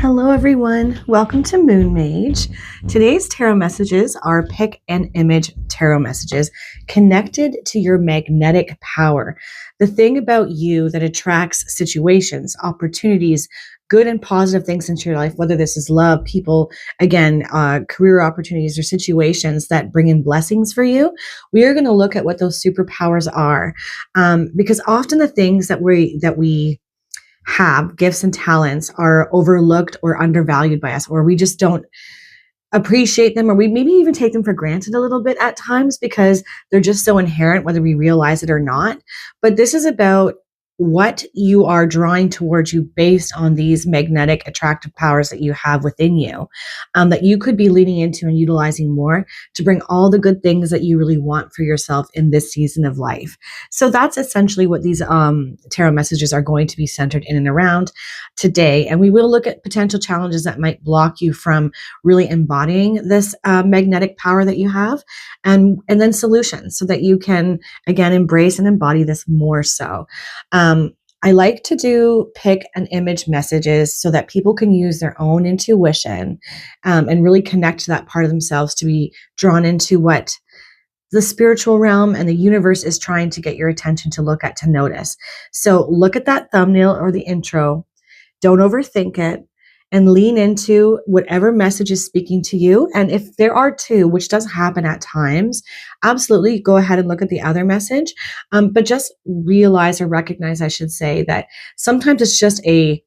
Hello everyone, welcome to Moon Mage. Today's tarot messages are pick an image tarot messages connected to your magnetic power. The thing about you that attracts situations, opportunities, good and positive things into your life, whether this is love, people, again, career opportunities or situations that bring in blessings for you. We are going to look at what those superpowers are, because often the things that we have gifts and talents are overlooked or undervalued by us, or we just don't appreciate them, or we maybe even take them for granted a little bit at times because they're just so inherent, whether we realize it or not. But this is about what you are drawing towards you based on these magnetic attractive powers that you have within you, that you could be leaning into and utilizing more to bring all the good things that you really want for yourself in this season of life. So that's essentially what these tarot messages are going to be centered in and around today. And we will look at potential challenges that might block you from really embodying this magnetic power that you have, and then solutions so that you can, again, embrace and embody this more so. I like to do pick an image messages so that people can use their own intuition and really connect to that part of themselves to be drawn into what the spiritual realm and the universe is trying to get your attention to look at, to notice. So look at that thumbnail or the intro. Don't overthink it, and lean into whatever message is speaking to you. And if there are two, which does happen at times, absolutely go ahead and look at the other message. But just realize, or recognize, I should say, that sometimes it's just a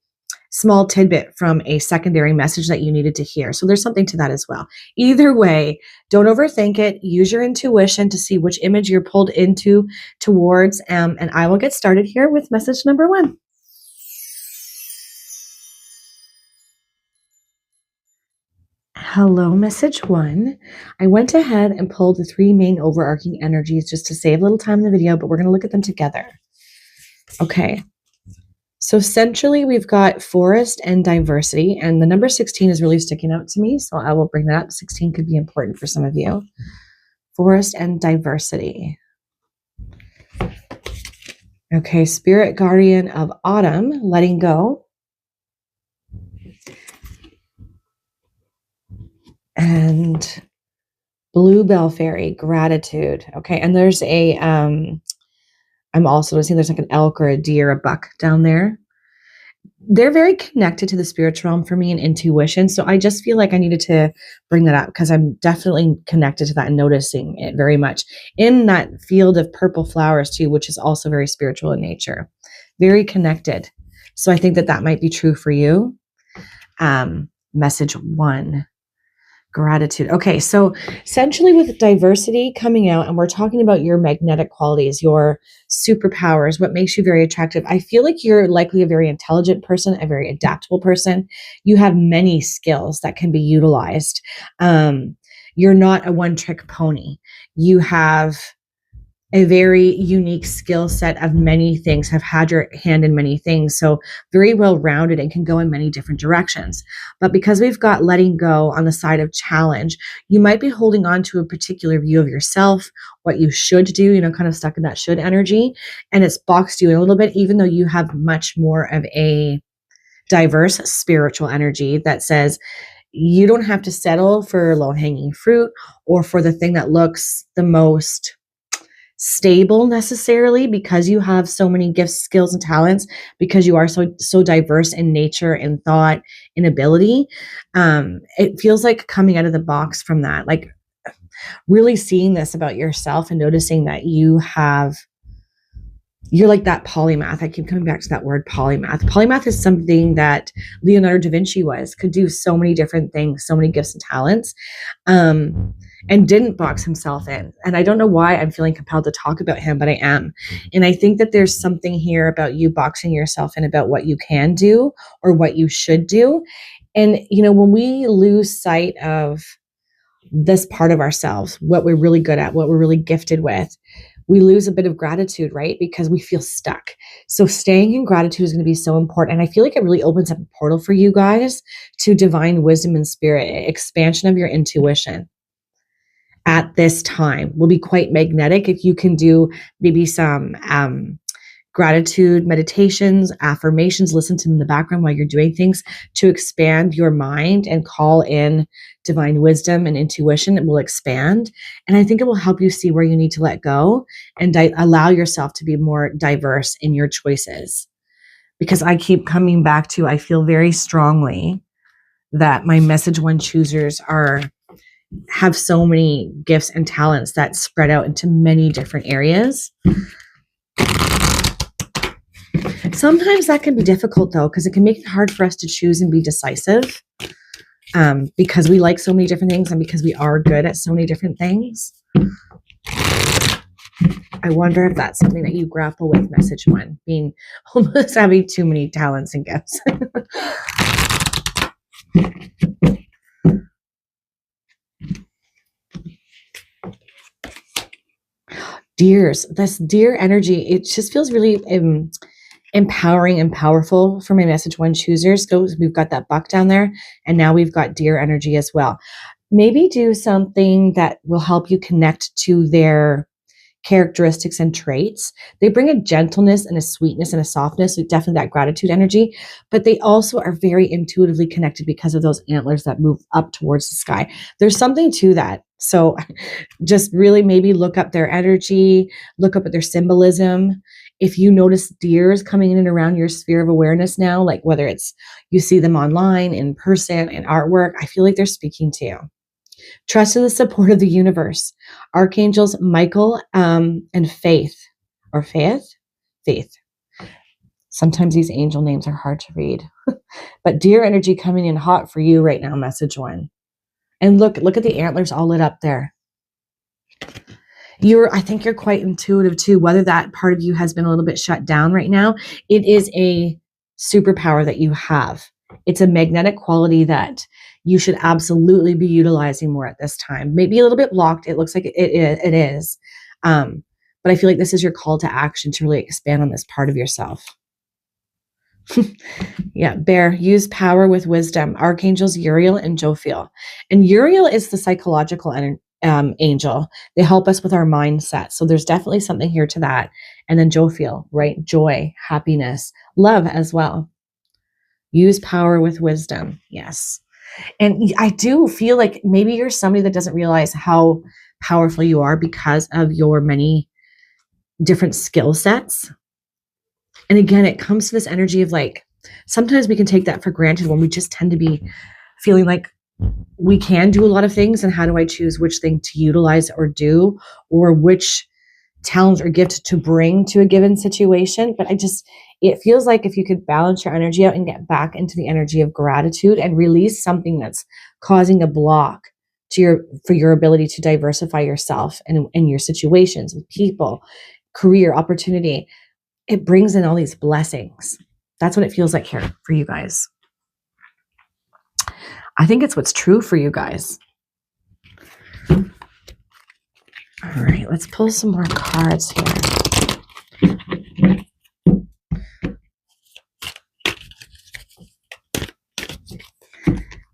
small tidbit from a secondary message that you needed to hear. So there's something to that as well. Either way, don't overthink it. Use your intuition to see which image you're pulled into towards. And I will get started here with message number one. Hello, message one. I went ahead and pulled the three main overarching energies just to save a little time in the video, but we're going to look at them together. Okay. So centrally, we've got forest and diversity, and the number 16 is really sticking out to me, so I will bring that up. 16 could be important for some of you. Forest and diversity. Okay, spirit guardian of autumn, letting go. And bluebell fairy, gratitude. Okay, and there's a I'm also seeing there's like an elk or a deer, a buck down there. They're very connected to the spiritual realm for me and intuition, so I just feel like I needed to bring that up because I'm definitely connected to that and noticing it very much in that field of purple flowers too, which is also very spiritual in nature, very connected. So I think that that might be true for you. Message one. Gratitude. Okay, so essentially with diversity coming out, and we're talking about your magnetic qualities, your superpowers, what makes you very attractive. I feel like you're likely a very intelligent person, a very adaptable person. You have many skills that can be utilized. You're not a one-trick pony. You have a very unique skill set of many things, have had your hand in many things. So very well-rounded and can go in many different directions. But because we've got letting go on the side of challenge, you might be holding on to a particular view of yourself, what you should do, kind of stuck in that should energy. And it's boxed you in a little bit, even though you have much more of a diverse spiritual energy that says, you don't have to settle for low-hanging fruit or for the thing that looks the most stable necessarily, because you have so many gifts, skills, and talents, because you are so diverse in nature and thought and ability. It feels like coming out of the box from that, like really seeing this about yourself and noticing that you're like that polymath. I keep coming back to that word polymath. Polymath is something that Leonardo da Vinci could do so many different things, so many gifts and talents, and didn't box himself in. And I don't know why I'm feeling compelled to talk about him, but I am. And I think that there's something here about you boxing yourself in about what you can do or what you should do. And, when we lose sight of this part of ourselves, what we're really good at, what we're really gifted with, we lose a bit of gratitude, right? Because we feel stuck. So staying in gratitude is going to be so important. And I feel like it really opens up a portal for you guys to divine wisdom and spirit, expansion of your intuition. At this time will be quite magnetic if you can do maybe some gratitude meditations, affirmations, listen to them in the background while you're doing things to expand your mind and call in divine wisdom and intuition. It will expand. And I think it will help you see where you need to let go and allow yourself to be more diverse in your choices. Because I keep coming back to, I feel very strongly that my message one choosers have so many gifts and talents that spread out into many different areas. Sometimes that can be difficult though, because it can make it hard for us to choose and be decisive, because we like so many different things and because we are good at so many different things. I wonder if that's something that you grapple with, message one, being almost having too many talents and gifts. Deers, this deer energy, it just feels really empowering and powerful for my message one choosers. So we've got that buck down there, and now we've got deer energy as well. Maybe do something that will help you connect to their characteristics and traits. They bring a gentleness and a sweetness and a softness, definitely that gratitude energy, but they also are very intuitively connected because of those antlers that move up towards the sky. There's something to that. So just really maybe look up their energy, look up at their symbolism. If you notice deers coming in and around your sphere of awareness now, like whether it's you see them online, in person, in artwork, I feel like they're speaking to you. Trust in the support of the universe. Archangels Michael and Faith, or Faith. Sometimes these angel names are hard to read. But deer energy coming in hot for you right now, message one. And look at the antlers all lit up there. I think you're quite intuitive too, whether that part of you has been a little bit shut down right now. It is a superpower that you have. It's a magnetic quality that you should absolutely be utilizing more at this time. Maybe a little bit blocked. It looks like it is. But I feel like this is your call to action to really expand on this part of yourself. Yeah, bear, use power with wisdom. Archangels Uriel and Jophiel. And Uriel is the psychological angel. They help us with our mindset. So there's definitely something here to that. And then Jophiel, right? Joy, happiness, love as well. Use power with wisdom. Yes. And I do feel like maybe you're somebody that doesn't realize how powerful you are because of your many different skill sets. And again, it comes to this energy of like, sometimes we can take that for granted when we just tend to be feeling like we can do a lot of things. And how do I choose which thing to utilize or do, or which talent or gift to bring to a given situation? But it feels like if you could balance your energy out and get back into the energy of gratitude and release something that's causing a block for your ability to diversify yourself and your situations with people, career, opportunity, it brings in all these blessings. That's what it feels like here for you guys. I think it's what's true for you guys. All right, let's pull some more cards here.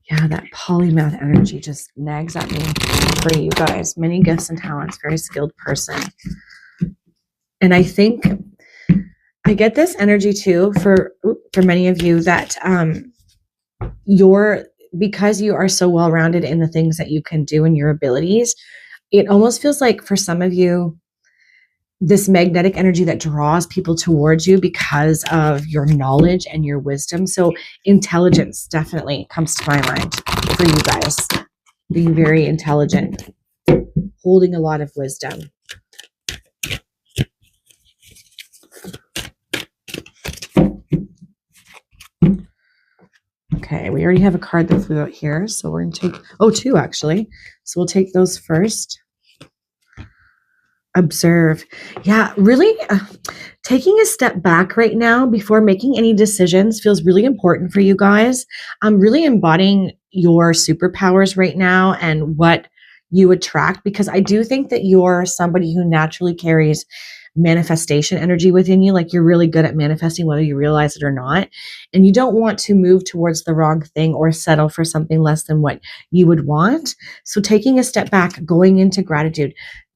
Yeah, that polymath energy just nags at me for you guys. Many gifts and talents, very skilled person. And I think I get this energy too for many of you that because you are so well-rounded in the things that you can do and your abilities, it almost feels like for some of you, this magnetic energy that draws people towards you because of your knowledge and your wisdom. So intelligence definitely comes to my mind for you guys. Being very intelligent, holding a lot of wisdom. Okay, we already have a card that flew out here, so we're going to take, two actually. So we'll take those first. Observe. Yeah, really taking a step back right now before making any decisions feels really important for you guys. I'm really embodying your superpowers right now and what you attract, because I do think that you're somebody who naturally carries manifestation energy within you. Like you're really good at manifesting whether you realize it or not. And you don't want to move towards the wrong thing or settle for something less than what you would want. So taking a step back, going into gratitude,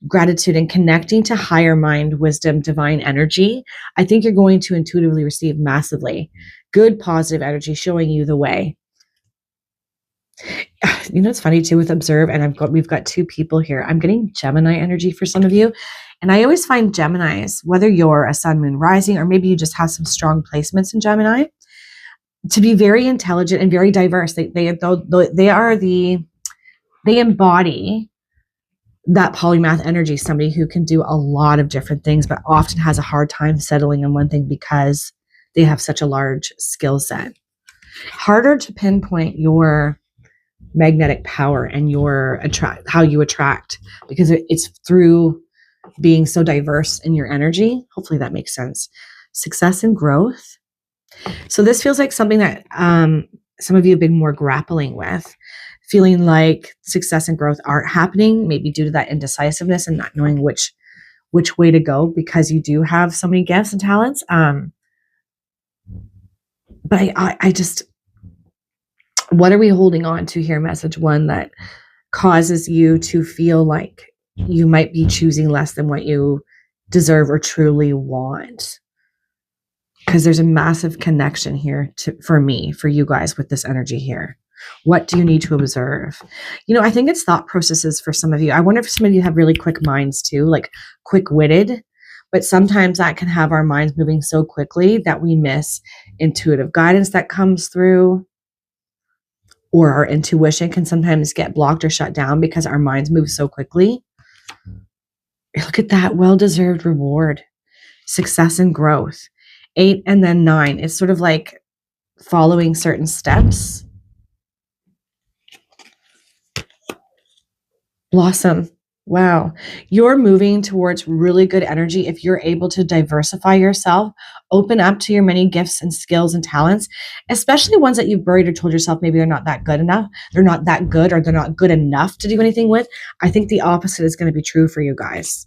gratitude and connecting to higher mind, wisdom, divine energy, I think you're going to intuitively receive massively good, positive energy showing you the way. You know, it's funny too with observe, and we've got two people here. I'm getting Gemini energy for some of you. And I always find Geminis, whether you're a sun, moon, rising, or maybe you just have some strong placements in Gemini, to be very intelligent and very diverse. They embody that polymath energy, somebody who can do a lot of different things, but often has a hard time settling on one thing because they have such a large skill set. Harder to pinpoint your magnetic power and how you attract, because it's through being so diverse in your energy. Hopefully that makes sense. Success and growth. So this feels like something that some of you have been more grappling with, feeling like success and growth aren't happening, maybe due to that indecisiveness and not knowing which way to go, because you do have so many gifts and talents. But I just, what are we holding on to here? Message one that causes you to feel like you might be choosing less than what you deserve or truly want. Because there's a massive connection here for you guys with this energy here. What do you need to observe? You know, I think it's thought processes for some of you. I wonder if some of you have really quick minds too, like quick-witted, but sometimes that can have our minds moving so quickly that we miss intuitive guidance that comes through, or our intuition can sometimes get blocked or shut down because our minds move so quickly. Look at that well-deserved reward, success and growth. 8 and then 9. It's sort of like following certain steps. Blossom. Wow. You're moving towards really good energy if you're able to diversify yourself, open up to your many gifts and skills and talents, especially ones that you've buried or told yourself maybe they're not that good enough. They're not that good, or they're not good enough to do anything with. I think the opposite is going to be true for you guys.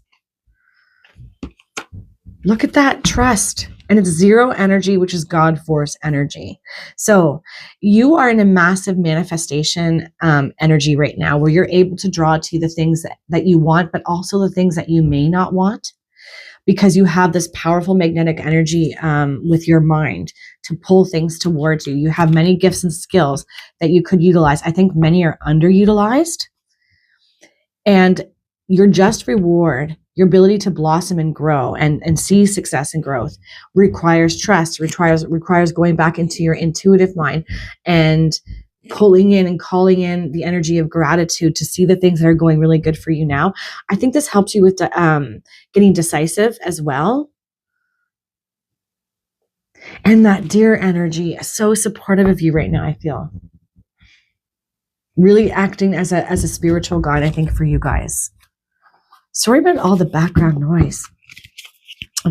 Look at that, trust. And it's 0 energy, which is God force energy. So you are in a massive manifestation energy right now, where you're able to draw to the things that you want, but also the things that you may not want, because you have this powerful magnetic energy with your mind to pull things towards you. You have many gifts and skills that you could utilize. I think many are underutilized. And your just reward, your ability to blossom and grow and see success and growth, requires trust, requires going back into your intuitive mind and pulling in and calling in the energy of gratitude to see the things that are going really good for you now. I think this helps you with getting decisive as well. And that deer energy is so supportive of you right now, I feel. Really acting as a spiritual guide, I think, for you guys. Sorry about all the background noise. Oh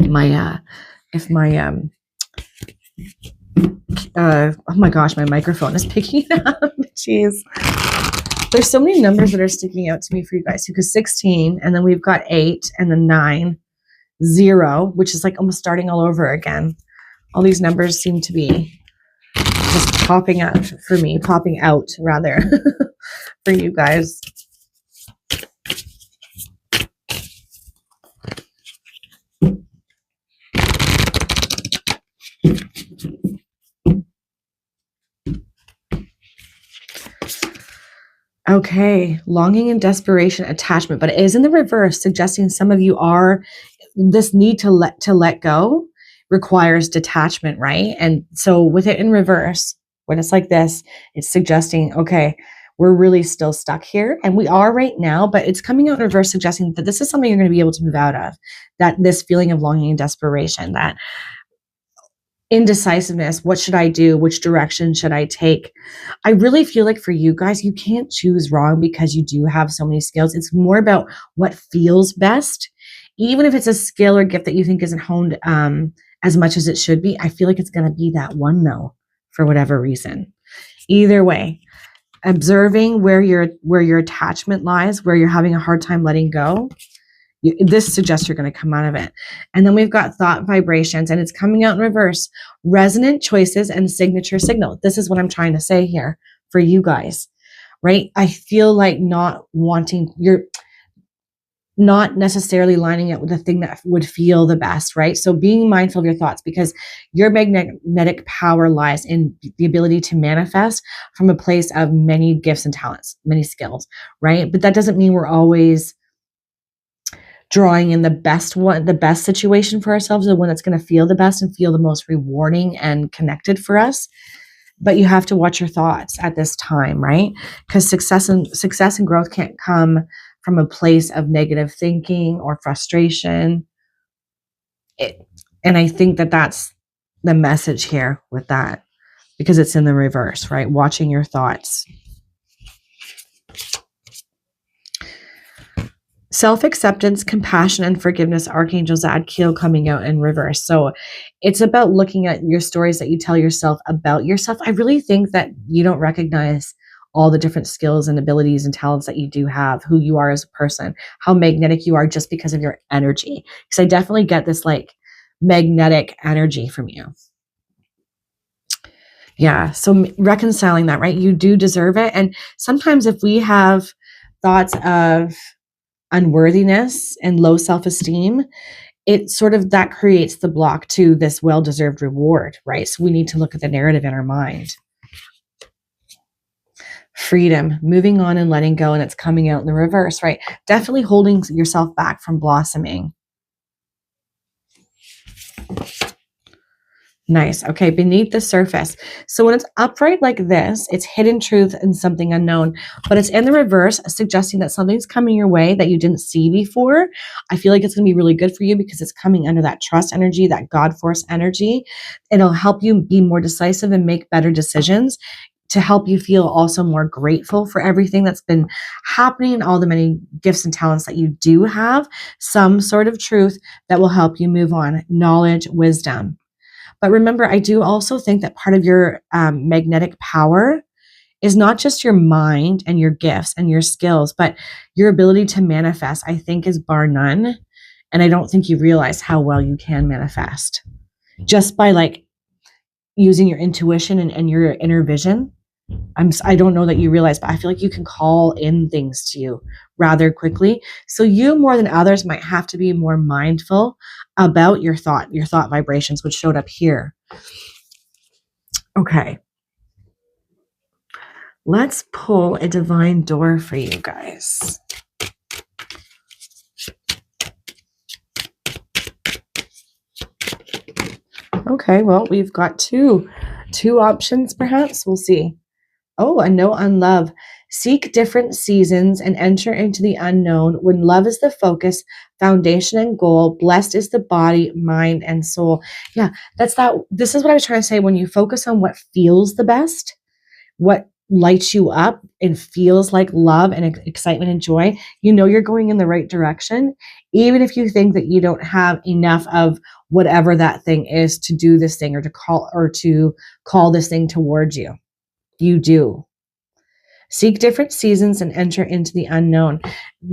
my gosh, my microphone is picking it up. Jeez. There's so many numbers that are sticking out to me for you guys. Because 16, and then we've got 8, and then 9, 0, which is like almost starting all over again. All these numbers seem to be just popping out for you guys. Okay, longing and desperation, attachment, but it is in the reverse, suggesting some of you are, this need to let go requires detachment, right? And so with it in reverse, when it's like this, it's suggesting, okay, we're really still stuck here, and we are right now, but it's coming out in reverse, suggesting that this is something you're going to be able to move out of, that this feeling of longing and desperation, that indecisiveness. What should I do? Which direction should I take? I really feel like for you guys, you can't choose wrong because you do have so many skills. It's more about what feels best. Even if it's a skill or gift that you think isn't honed as much as it should be, I feel like it's going to be that one though, for whatever reason. Either way, observing where your attachment lies, where you're having a hard time letting go. This suggests you're going to come out of it. And then we've got thought vibrations, and it's coming out in reverse. Resonant choices and signature signal. This is what I'm trying to say here for you guys, right? I feel like not wanting not necessarily lining up with the thing that would feel the best, right? So being mindful of your thoughts, because your magnetic power lies in the ability to manifest from a place of many gifts and talents, many skills, right? But that doesn't mean we're always drawing in the best one, the best situation for ourselves, the one that's going to feel the best and feel the most rewarding and connected for us. But you have to watch your thoughts at this time, right? Because success and growth can't come from a place of negative thinking or frustration. And I think that that's the message here with that, because it's in the reverse, right? Watching your thoughts. Self-acceptance, compassion, and forgiveness, Archangel Zadkiel coming out in reverse. So it's about looking at your stories that you tell yourself about yourself. I really think that you don't recognize all the different skills and abilities and talents that you do have, who you are as a person, how magnetic you are just because of your energy. Because I definitely get this like magnetic energy from you. Yeah. So reconciling that, right? You do deserve it. And sometimes if we have thoughts of unworthiness and low self-esteem, it sort of that creates the block to this well-deserved reward, right? So we need to look at the narrative in our mind. Freedom, moving on and letting go, and it's coming out in the reverse, right? Definitely holding yourself back from blossoming. Nice. Okay, beneath the surface. So when it's upright like this, it's hidden truth and something unknown, but it's in the reverse, suggesting that something's coming your way that you didn't see before. I feel like it's going to be really good for you because it's coming under that trust energy, that God force energy. It'll help you be more decisive and make better decisions, to help you feel also more grateful for everything that's been happening, all the many gifts and talents that you do have, some sort of truth that will help you move on, knowledge, wisdom. But remember, I do also think that part of your magnetic power is not just your mind and your gifts and your skills, but your ability to manifest, I think, is bar none. And I don't think you realize how well you can manifest just by like using your intuition and your inner vision. I don't know that you realize, but I feel like you can call in things to you rather quickly. So you more than others might have to be more mindful about your thought vibrations, which showed up here. Okay. Let's pull a divine door for you guys. Okay, well, we've got two options perhaps. We'll see. Oh, a note on love. Seek different seasons and enter into the unknown. When love is the focus, foundation, and goal, blessed is the body, mind, and soul. Yeah, that's that. This is what I was trying to say. When you focus on what feels the best, what lights you up and feels like love and excitement and joy, you know you're going in the right direction, even if you think that you don't have enough of whatever that thing is to do this thing or to call this thing towards you. You do. Seek different seasons and enter into the unknown.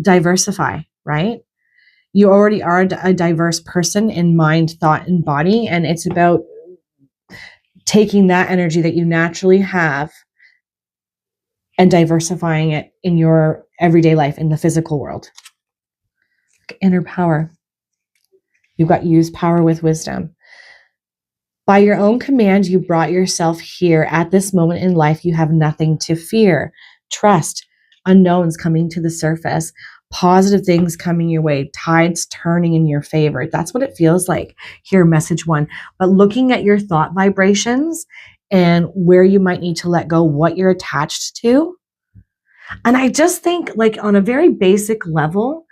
Diversify, right? You already are a diverse person in mind, thought, and body. And it's about taking that energy that you naturally have and diversifying it in your everyday life, in the physical world. Inner power. You've got use power with wisdom. By your own command, you brought yourself here. At this moment in life, you have nothing to fear. Trust, unknowns coming to the surface, positive things coming your way, tides turning in your favor. That's what it feels like here, message one. But looking at your thought vibrations and where you might need to let go, what you're attached to. And I just think, like, on a very basic level,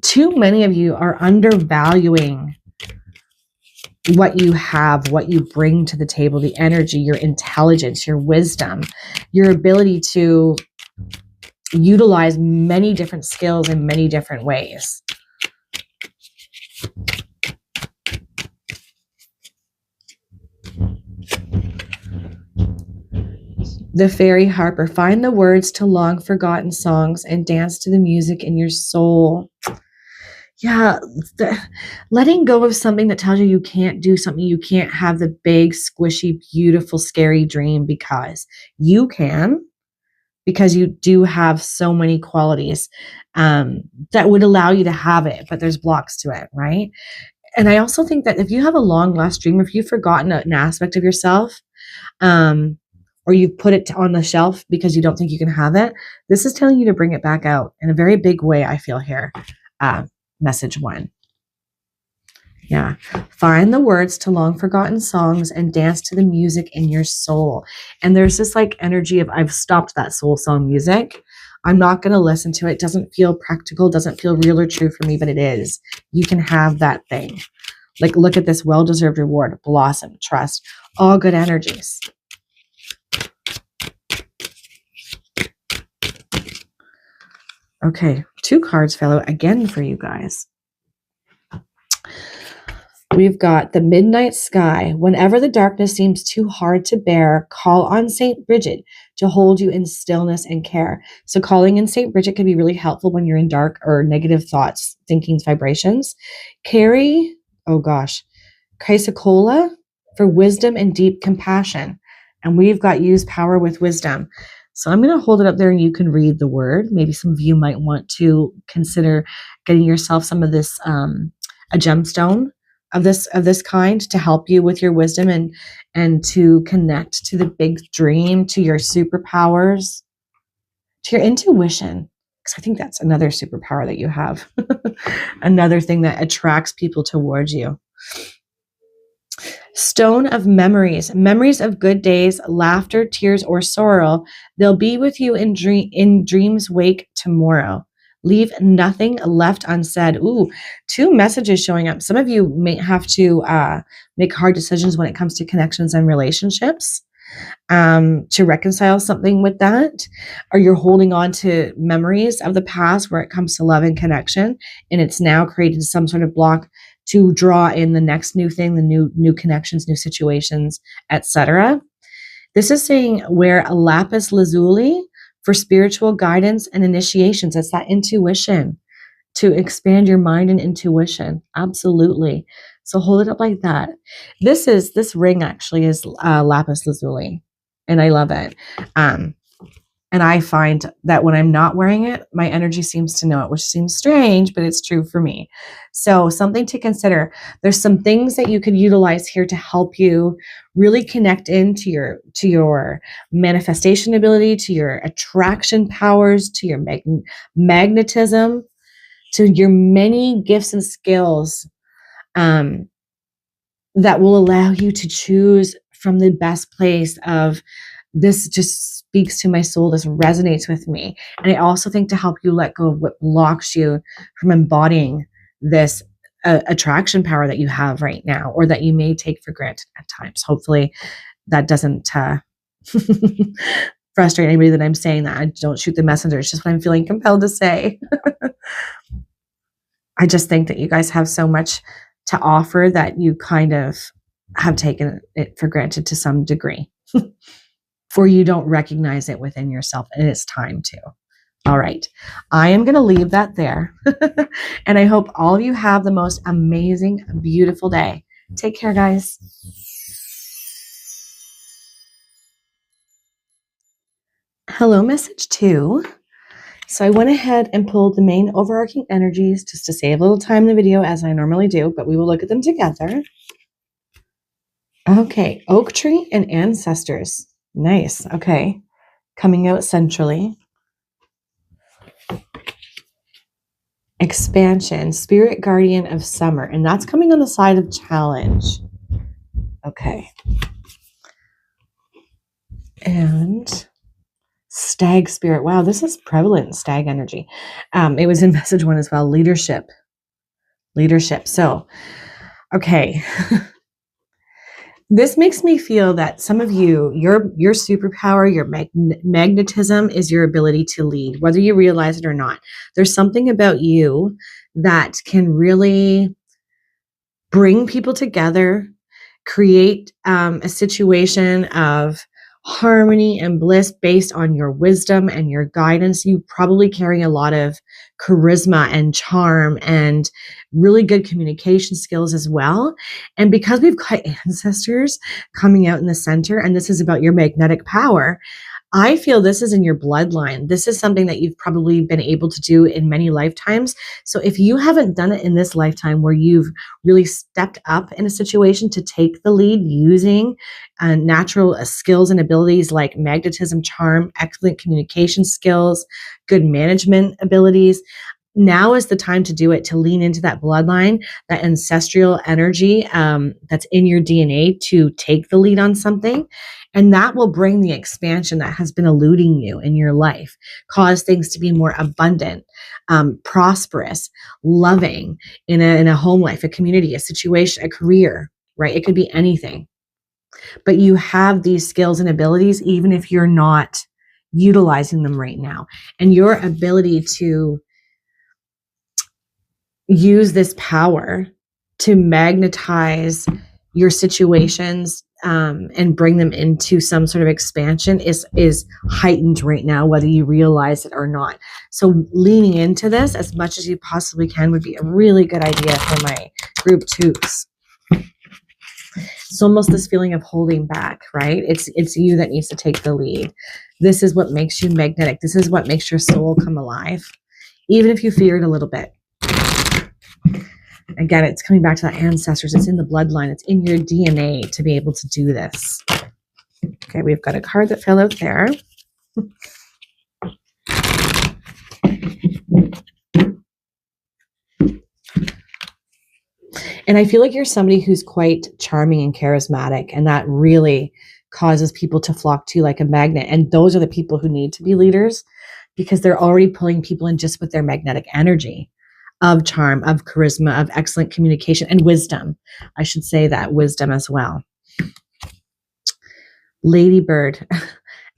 too many of you are undervaluing what you have, what you bring to the table, the energy, your intelligence, your wisdom, your ability to utilize many different skills in many different ways. The Fairy Harper. Find the words to long forgotten songs and dance to the music in your soul. Yeah, letting go of something that tells you you can't do something, you can't have the big, squishy, beautiful, scary dream, because you can. because you do have so many qualities that would allow you to have it, but there's blocks to it, right? And I also think that if you have a long lost dream, if you've forgotten an aspect of yourself, or you've put it on the shelf because you don't think you can have it, this is telling you to bring it back out in a very big way, I feel here. Message 1. Yeah. Find the words to long forgotten songs and dance to the music in your soul. And there's this like energy of, I've stopped that soul song music. I'm not going to listen to it. It doesn't feel practical, doesn't feel real or true for me, but it is. You can have that thing. Like, look at this well-deserved reward, blossom, trust, all good energies. Okay, 2 cards fell out again for you guys. We've got the midnight sky. Whenever the darkness seems too hard to bear, call on St. Bridget to hold you in stillness and care. So calling in St. Bridget can be really helpful when you're in dark or negative thoughts, thinkings, vibrations. Carry, Chrysocolla for wisdom and deep compassion. And we've got use power with wisdom. So I'm going to hold it up there and you can read the word. Maybe some of you might want to consider getting yourself some of this, a gemstone of this kind to help you with your wisdom and to connect to the big dream, to your superpowers, to your intuition. Because I think that's another superpower that you have. Another thing that attracts people towards you. Stone of memories, memories of good days, laughter, tears, or sorrow. They'll be with you in dreams wake tomorrow. Leave nothing left unsaid. Ooh, 2 messages showing up. Some of you may have to make hard decisions when it comes to connections and relationships to reconcile something with that. Or you're holding on to memories of the past where it comes to love and connection, and it's now created some sort of block to draw in the next new thing, the new connections, new situations, etc. This is saying wear a lapis lazuli for spiritual guidance and initiations. It's that intuition, to expand your mind and intuition. Absolutely. So hold it up like that. This ring actually is lapis lazuli, and I love it. And I find that when I'm not wearing it, my energy seems to know it, which seems strange, but it's true for me. So something to consider. There's some things that you could utilize here to help you really connect into your manifestation ability, to your attraction powers, to your magnetism, to your many gifts and skills that will allow you to choose from the best place of, this just speaks to my soul, this resonates with me. And I also think to help you let go of what blocks you from embodying this attraction power that you have right now, or that you may take for granted at times. Hopefully that doesn't frustrate anybody that I'm saying that. I don't shoot the messenger. It's just what I'm feeling compelled to say. I just think that you guys have so much to offer that you kind of have taken it for granted to some degree. Or you don't recognize it within yourself, and it's time to. All right. I am going to leave that there. And I hope all of you have the most amazing, beautiful day. Take care, guys. Hello, message 2. So I went ahead and pulled the main overarching energies just to save a little time in the video, as I normally do, but we will look at them together. Okay. Oak tree and ancestors. Nice. Okay. Coming out centrally. Expansion, spirit guardian of summer. And that's coming on the side of challenge. Okay. And stag spirit. Wow, this is prevalent, stag energy. It was in message 1 as well. Leadership. So, okay. This makes me feel that some of you, your superpower, your magnetism is your ability to lead, whether you realize it or not. There's something about you that can really bring people together, create a situation of harmony and bliss based on your wisdom and your guidance. You probably carry a lot of charisma and charm and really good communication skills as well. And because we've got ancestors coming out in the center, and this is about your magnetic power, I feel this is in your bloodline. This is something that you've probably been able to do in many lifetimes. So if you haven't done it in this lifetime where you've really stepped up in a situation to take the lead using natural skills and abilities like magnetism, charm, excellent communication skills, good management abilities, now is the time to do it, to lean into that bloodline, that ancestral energy that's in your DNA to take the lead on something. And that will bring the expansion that has been eluding you in your life, cause things to be more abundant, prosperous, loving in a home life, a community, a situation, a career, right? It could be anything. But you have these skills and abilities, even if you're not utilizing them right now. And your ability to use this power to magnetize your situations and bring them into some sort of expansion is heightened right now, whether you realize it or not. So leaning into this as much as you possibly can would be a really good idea for my group twos. It's almost this feeling of holding back, right? It's you that needs to take the lead. This is what makes you magnetic. This is what makes your soul come alive, even if you fear it a little bit. Again, it's coming back to that ancestors. It's in the bloodline. It's in your DNA to be able to do this. Okay, we've got a card that fell out there. And I feel like you're somebody who's quite charming and charismatic, and that really causes people to flock to you like a magnet. And those are the people who need to be leaders, because they're already pulling people in just with their magnetic energy of charm, of charisma, of excellent communication, and wisdom. I should say that, wisdom as well. Ladybird,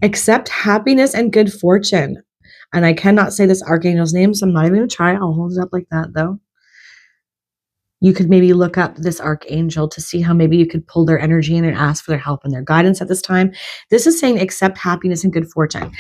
accept happiness and good fortune. And I cannot say this archangel's name, so I'm not even going to try. I'll hold it up like that, though. You could maybe look up this archangel to see how maybe you could pull their energy in and ask for their help and their guidance at this time. This is saying accept happiness and good fortune.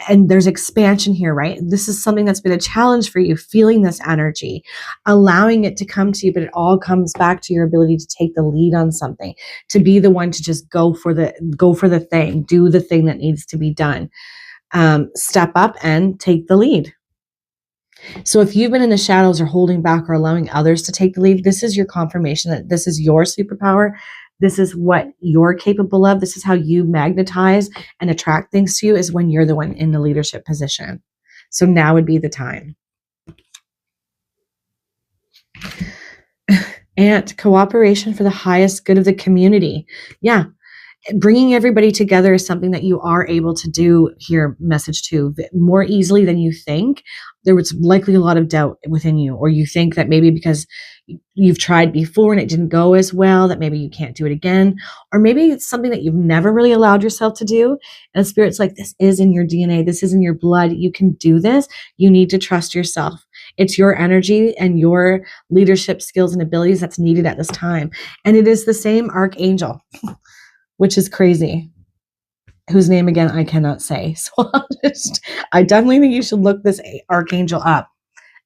And there's expansion here, right? This is something that's been a challenge for you, feeling this energy, allowing it to come to you, but it all comes back to your ability to take the lead on something, to be the one to just go for the thing, do the thing that needs to be done. Step up and take the lead. So if you've been in the shadows or holding back or allowing others to take the lead, this is your confirmation that this is your superpower. This is what you're capable of. This is how you magnetize and attract things to you, is when you're the one in the leadership position. So now would be the time. And cooperation for the highest good of the community. Yeah. Bringing everybody together is something that you are able to do here, message 2, more easily than you think. There was likely a lot of doubt within you, or you think that maybe because you've tried before and it didn't go as well, that maybe you can't do it again. Or maybe it's something that you've never really allowed yourself to do. And Spirit's like, this is in your DNA. This is in your blood. You can do this. You need to trust yourself. It's your energy and your leadership skills and abilities that's needed at this time. And it is the same archangel, which is crazy, whose name again I cannot say. So I definitely think you should look this archangel up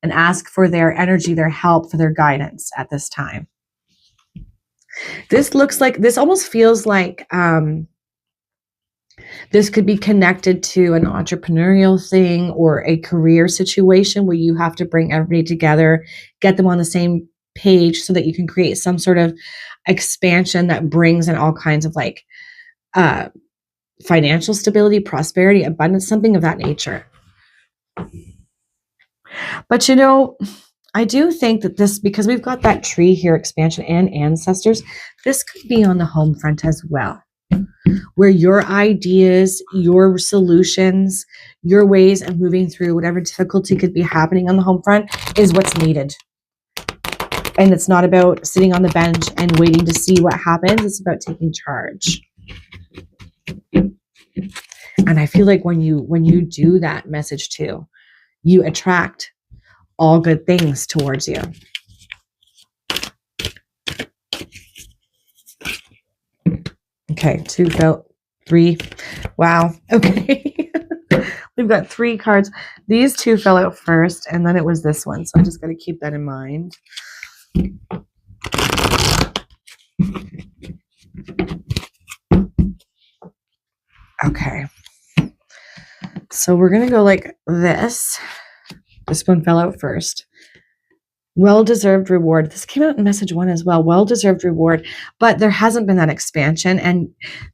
and ask for their energy, their help, for their guidance at this time. This almost feels like this could be connected to an entrepreneurial thing or a career situation where you have to bring everybody together, get them on the same page so that you can create some sort of expansion that brings in all kinds of like financial stability, prosperity, abundance, something of that nature. But I do think that this, because we've got that tree here, expansion and ancestors, this could be on the home front as well, where your ideas, your solutions, your ways of moving through whatever difficulty could be happening on the home front is what's needed. And it's not about sitting on the bench and waiting to see what happens. It's about taking charge. And I feel like when you do that, message 2, you attract all good things towards you. Okay, 2 felt 3. Wow. Okay. We've got 3 cards. These 2 fell out first, and then it was this one. So I just got to keep that in mind. Okay. So we're going to go like this. This one fell out first. Well-deserved reward. This came out in message 1 as well. Well-deserved reward. But there hasn't been that expansion. And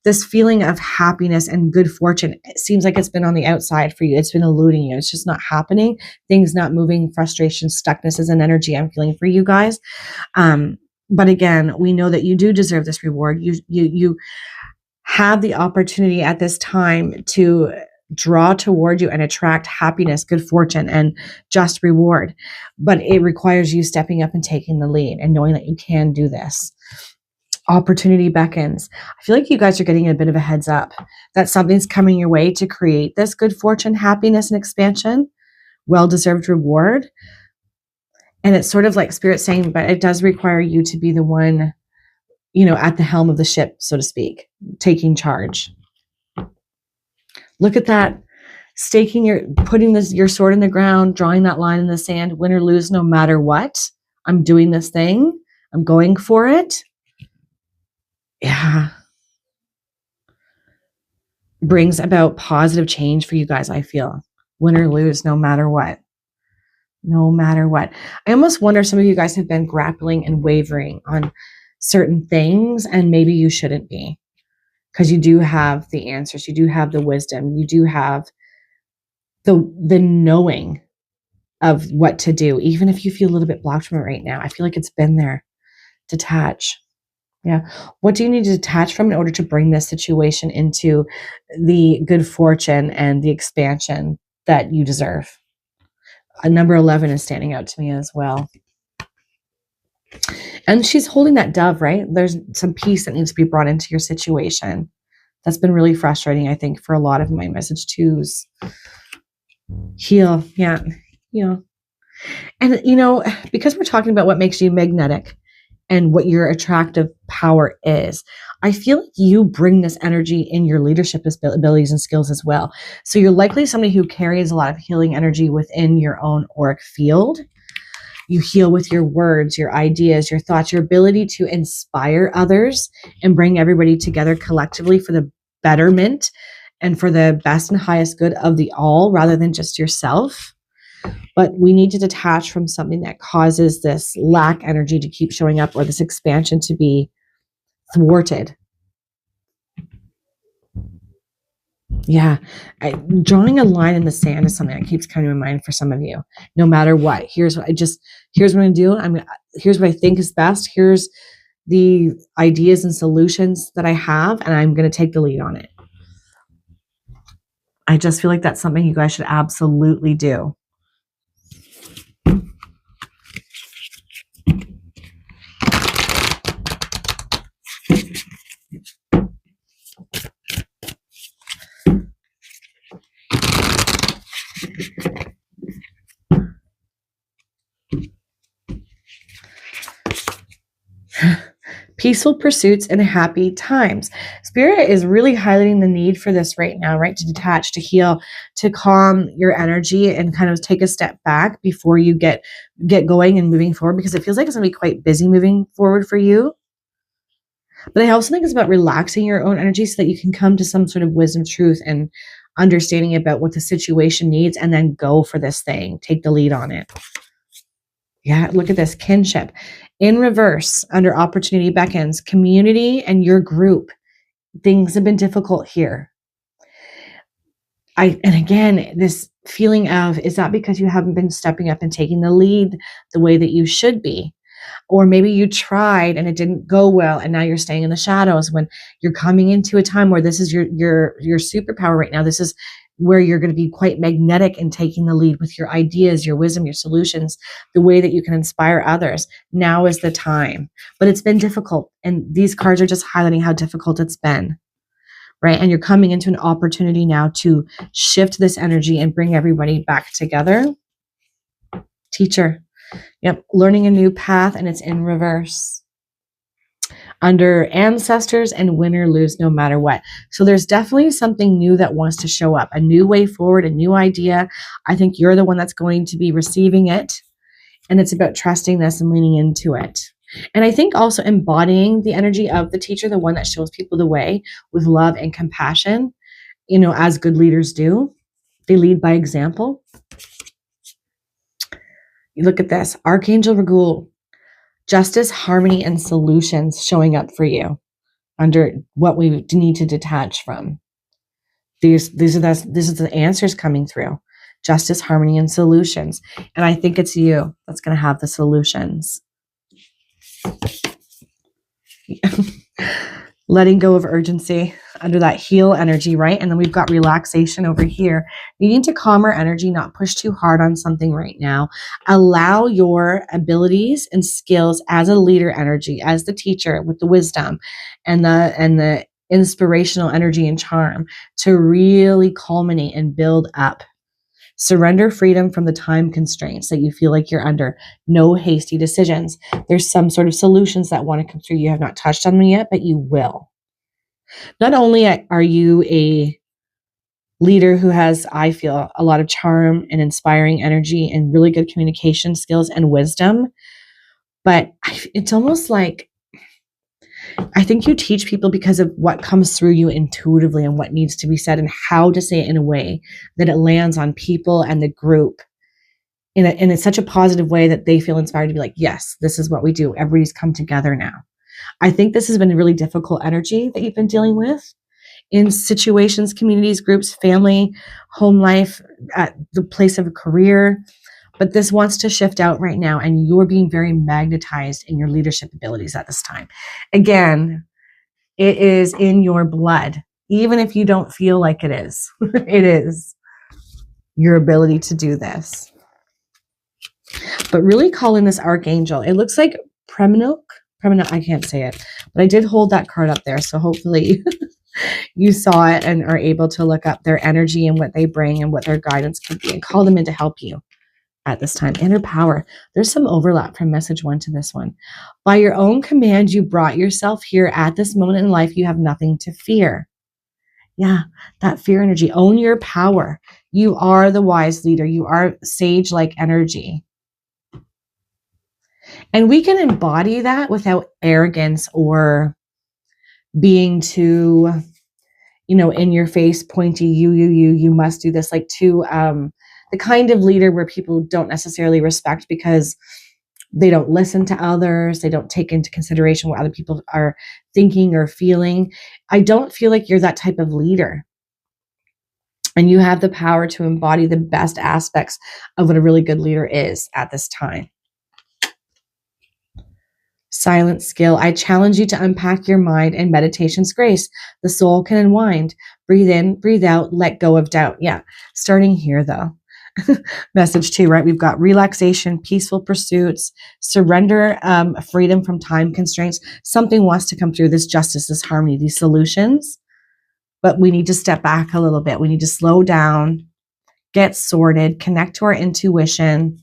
this feeling of happiness and good fortune, it seems like it's been on the outside for you. It's been eluding you. It's just not happening. Things not moving. Frustration, stuckness is an energy I'm feeling for you guys. But again, we know that you do deserve this reward. You have the opportunity at this time to draw toward you and attract happiness, good fortune, and just reward. But it requires you stepping up and taking the lead and knowing that you can do this. Opportunity beckons. I feel like you guys are getting a bit of a heads up that something's coming your way to create this good fortune, happiness, and expansion. Well-deserved reward. And it's sort of like Spirit saying, but it does require you to be the one, at the helm of the ship, so to speak, taking charge. Look at that. Putting your sword in the ground, drawing that line in the sand, win or lose, no matter what. I'm doing this thing. I'm going for it. Yeah. Brings about positive change for you guys, I feel. Win or lose, no matter what. No matter what. I almost wonder, some of you guys have been grappling and wavering on certain things, and maybe you shouldn't be. Because you do have the answers, you do have the wisdom, you do have the knowing of what to do, even if you feel a little bit blocked from it right now. I feel like it's been there. Detach. Yeah. What do you need to detach from in order to bring this situation into the good fortune and the expansion that you deserve? Number 11 is standing out to me as well. And she's holding that dove, right? There's some peace that needs to be brought into your situation. That's been really frustrating, I think, for a lot of my message 2s. Heal. Yeah. Heal. And, because we're talking about what makes you magnetic and what your attractive power is, I feel like you bring this energy in your leadership abilities and skills as well. So you're likely somebody who carries a lot of healing energy within your own auric field. You heal with your words, your ideas, your thoughts, your ability to inspire others and bring everybody together collectively for the betterment and for the best and highest good of the all, rather than just yourself. But we need to detach from something that causes this lack energy to keep showing up, or this expansion to be thwarted. Yeah. Drawing a line in the sand is something that keeps coming to mind for some of you. No matter what, here's what I'm going to do. Here's what I think is best. Here's the ideas and solutions that I have, and I'm going to take the lead on it. I just feel like that's something you guys should absolutely do. Peaceful pursuits and happy times. Spirit is really highlighting the need for this right now, right? To detach, to heal, to calm your energy and kind of take a step back before you get going and moving forward, because it feels like it's going to be quite busy moving forward for you. But I also think it's about relaxing your own energy so that you can come to some sort of wisdom, truth, and understanding about what the situation needs, and then go for this thing. Take the lead on it. Yeah, look at this. Kinship. In reverse, under opportunity beckons, community and your group. Things have been difficult here. And again, this feeling of, is that because you haven't been stepping up and taking the lead the way that you should be? Or maybe you tried and it didn't go well, and now you're staying in the shadows, when you're coming into a time where this is your superpower right now. This is where you're going to be quite magnetic in taking the lead with your ideas, your wisdom, your solutions, the way that you can inspire others. Now is the time. But it's been difficult, and these cards are just highlighting how difficult it's been, right? And you're coming into an opportunity now to shift this energy and bring everybody back together. Teacher. Yep, learning a new path, and it's in reverse. Under ancestors and win or lose, no matter what. So there's definitely something new that wants to show up, a new way forward, a new idea. I think you're the one that's going to be receiving it, and it's about trusting this and leaning into it. And I think also embodying the energy of the teacher, the one that shows people the way with love and compassion, as good leaders do. They lead by example. You look at this, Archangel Regul, justice, harmony, and solutions showing up for you under what we need to detach from. These are the answers coming through. Justice, harmony, and solutions. And I think it's you that's going to have the solutions. Letting go of urgency under that heal energy, right? And then we've got relaxation over here. Needing to calm our energy, not push too hard on something right now. Allow your abilities and skills as a leader energy, as the teacher with the wisdom and the inspirational energy and charm to really culminate and build up. Surrender freedom from the time constraints that you feel like you're under. No hasty decisions. There's some sort of solutions that want to come through. You have not touched on them yet, but you will. Not only are you a leader who has, I feel, a lot of charm and inspiring energy and really good communication skills and wisdom, but it's almost like I think you teach people because of what comes through you intuitively and what needs to be said and how to say it in a way that it lands on people and the group in such a positive way that they feel inspired to be like, yes, this is what we do. Everybody's come together now. I think this has been a really difficult energy that you've been dealing with in situations, communities, groups, family, home life, at the place of a career. But this wants to shift out right now, and you're being very magnetized in your leadership abilities at this time. Again, it is in your blood, even if you don't feel like it is. It is your ability to do this. But really call in this archangel. It looks like Preminoke. I can't say it, but I did hold that card up there, so hopefully you saw it and are able to look up their energy and what they bring and what their guidance could be and call them in to help you at this time. Inner power. There's some overlap from message 1 to this one. By your own command, you brought yourself here at this moment in life. You have nothing to fear. Yeah, that fear energy. Own your power. You are the wise leader. You are sage-like energy. And we can embody that without arrogance or being too, in your face, pointy, you must do this, like to the kind of leader where people don't necessarily respect because they don't listen to others. They don't take into consideration what other people are thinking or feeling. I don't feel like you're that type of leader. And you have the power to embody the best aspects of what a really good leader is at this time. Silent skill. I challenge you to unpack your mind in meditation's grace. The soul can unwind. Breathe in, breathe out, let go of doubt. Yeah, starting here though. Message 2, right? We've got relaxation, peaceful pursuits, surrender, freedom from time constraints. Something wants to come through, this justice, this harmony, these solutions. But we need to step back a little bit. We need to slow down, get sorted, connect to our intuition,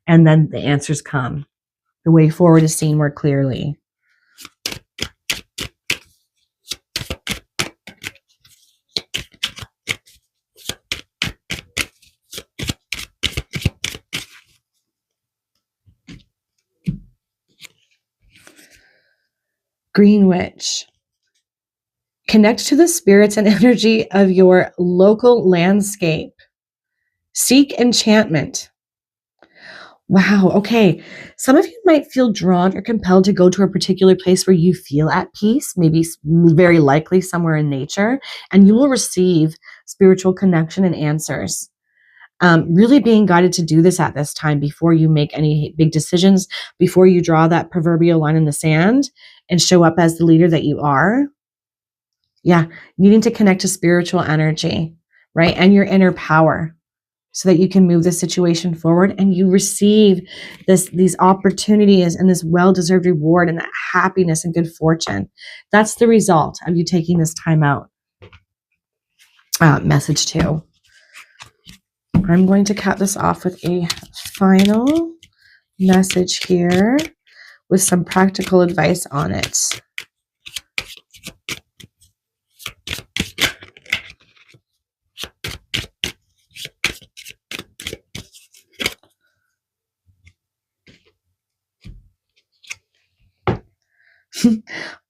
and then the answers come. The way forward is seen more clearly. Green Witch. Connect to the spirits and energy of your local landscape. Seek enchantment. Wow. Okay. Some of you might feel drawn or compelled to go to a particular place where you feel at peace, maybe very likely somewhere in nature, and you will receive spiritual connection and answers. Really being guided to do this at this time before you make any big decisions, before you draw that proverbial line in the sand and show up as the leader that you are. Yeah. Needing to connect to spiritual energy, right? And your inner power, so that you can move the situation forward and you receive these opportunities and this well-deserved reward and that happiness and good fortune. That's the result of you taking this time out. Message 2. I'm going to cap this off with a final message here with some practical advice on it.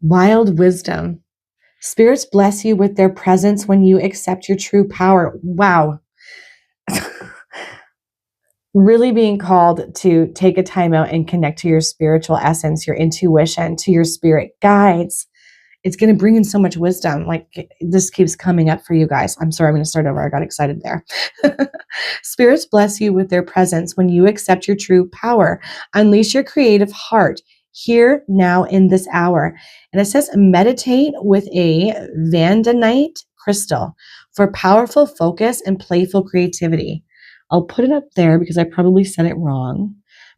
Wild wisdom. Spirits bless you with their presence when you accept your true power. Wow. really being called to take a time out and connect to your spiritual essence, your intuition, to your spirit guides. It's going to bring in so much wisdom. Like, this keeps coming up for you guys. I'm sorry, I'm going to start over. I got excited there. Spirits bless you with their presence when you accept your true power. Unleash your creative heart here, now, in this hour. And it says meditate with a Vandanite crystal for powerful focus and playful creativity. I'll put it up there because I probably said it wrong.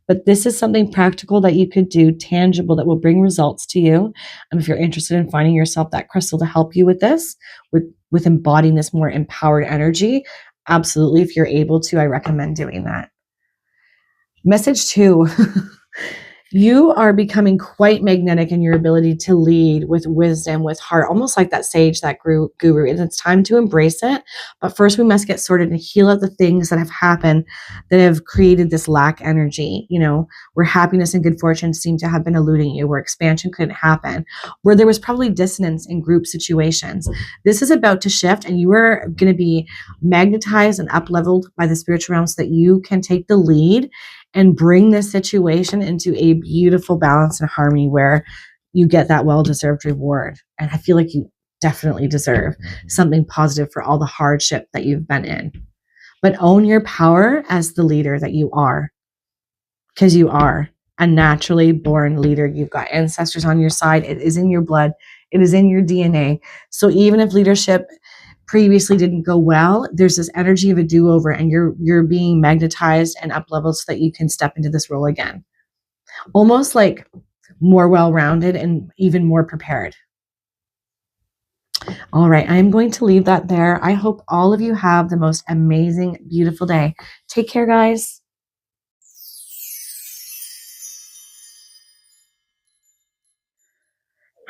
But this is something practical that you could do, tangible, that will bring results to you. If you're interested in finding yourself that crystal to help you with this, with embodying this more empowered energy, absolutely, if you're able to, I recommend doing that. Message 2. You are becoming quite magnetic in your ability to lead with wisdom, with heart, almost like that sage, that guru. And it's time to embrace it. But first, we must get sorted and heal out the things that have happened that have created this lack energy, where happiness and good fortune seem to have been eluding you, where expansion couldn't happen, where there was probably dissonance in group situations. This is about to shift, and you are going to be magnetized and up-leveled by the spiritual realm so that you can take the lead and bring this situation into a beautiful balance and harmony where you get that well-deserved reward. And I feel like you definitely deserve something positive for all the hardship that you've been in. But own your power as the leader that you are, because you are a naturally born leader. You've got ancestors on your side. It is in your blood. It is in your DNA. So even if leadership previously didn't go well, there's this energy of a do-over, and you're being magnetized and up-leveled so that you can step into this role again. Almost like more well-rounded and even more prepared. All right, I'm going to leave that there. I hope all of you have the most amazing, beautiful day. Take care, guys.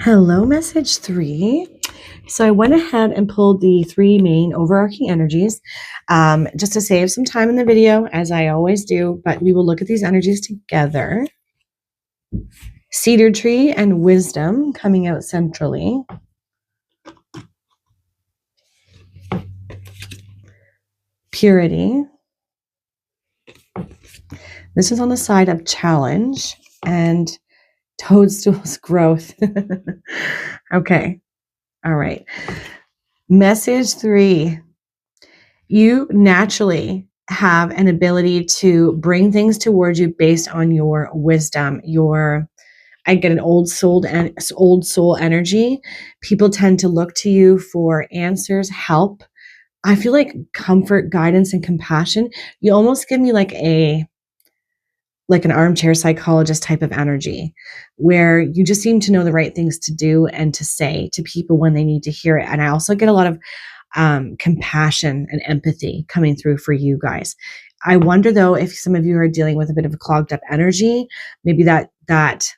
Hello, message 3. So I went ahead and pulled the 3 main overarching energies just to save some time in the video, as I always do, but we will look at these energies together. Cedar tree and wisdom coming out centrally. Purity. This is on the side of challenge, and toadstools growth. Okay. All right. Message 3. You naturally have an ability to bring things towards you based on your wisdom, I get an old soul energy. People tend to look to you for answers, help. I feel like comfort, guidance, and compassion. You almost give me like an armchair psychologist type of energy, where you just seem to know the right things to do and to say to people when they need to hear it. And I also get a lot of compassion and empathy coming through for you guys. I wonder though, if some of you are dealing with a bit of a clogged up energy, maybe that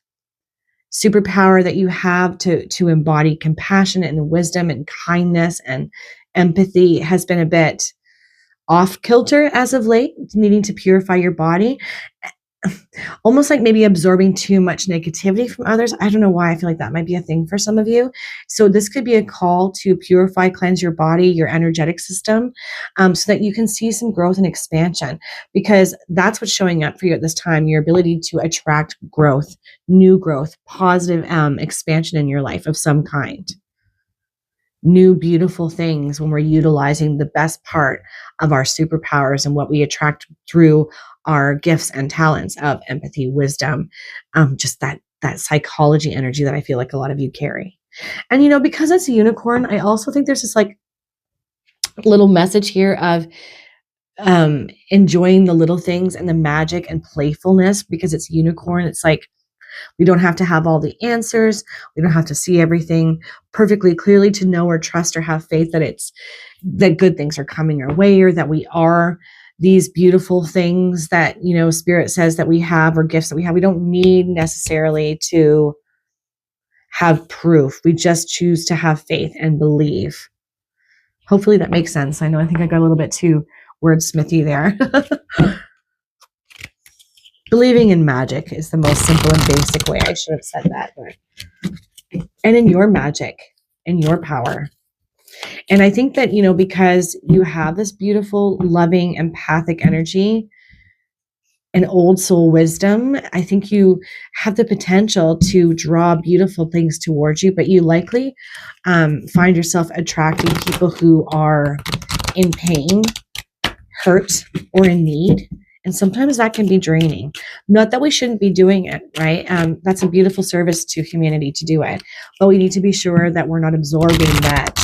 superpower that you have to embody compassion and wisdom and kindness and empathy has been a bit off kilter as of late, needing to purify your body. Almost like maybe absorbing too much negativity from others. I don't know why I feel like that might be a thing for some of you. So this could be a call to purify, cleanse your body, your energetic system, so that you can see some growth and expansion, because that's what's showing up for you at this time, your ability to attract growth, new growth, positive expansion in your life of some kind. New beautiful things when we're utilizing the best part of our superpowers and what we attract through our gifts and talents of empathy, wisdom, just that psychology energy that I feel like a lot of you carry. And because it's a unicorn, I also think there's this like little message here of enjoying the little things and the magic and playfulness, because it's unicorn. It's like, we don't have to have all the answers. We don't have to see everything perfectly clearly to know or trust or have faith that good things are coming our way, or that we are these beautiful things that, Spirit says that we have, or gifts that we have. We don't need necessarily to have proof. We just choose to have faith and believe. Hopefully that makes sense. I think I got a little bit too wordsmithy there. Believing in magic is the most simple and basic way. I should have said that. And in your magic, in your power. And I think that, because you have this beautiful, loving, empathic energy, and old soul wisdom. I think you have the potential to draw beautiful things towards you, but you likely find yourself attracting people who are in pain, hurt, or in need. And sometimes that can be draining. Not that we shouldn't be doing it, right? That's a beautiful service to humanity to do it. But we need to be sure that we're not absorbing that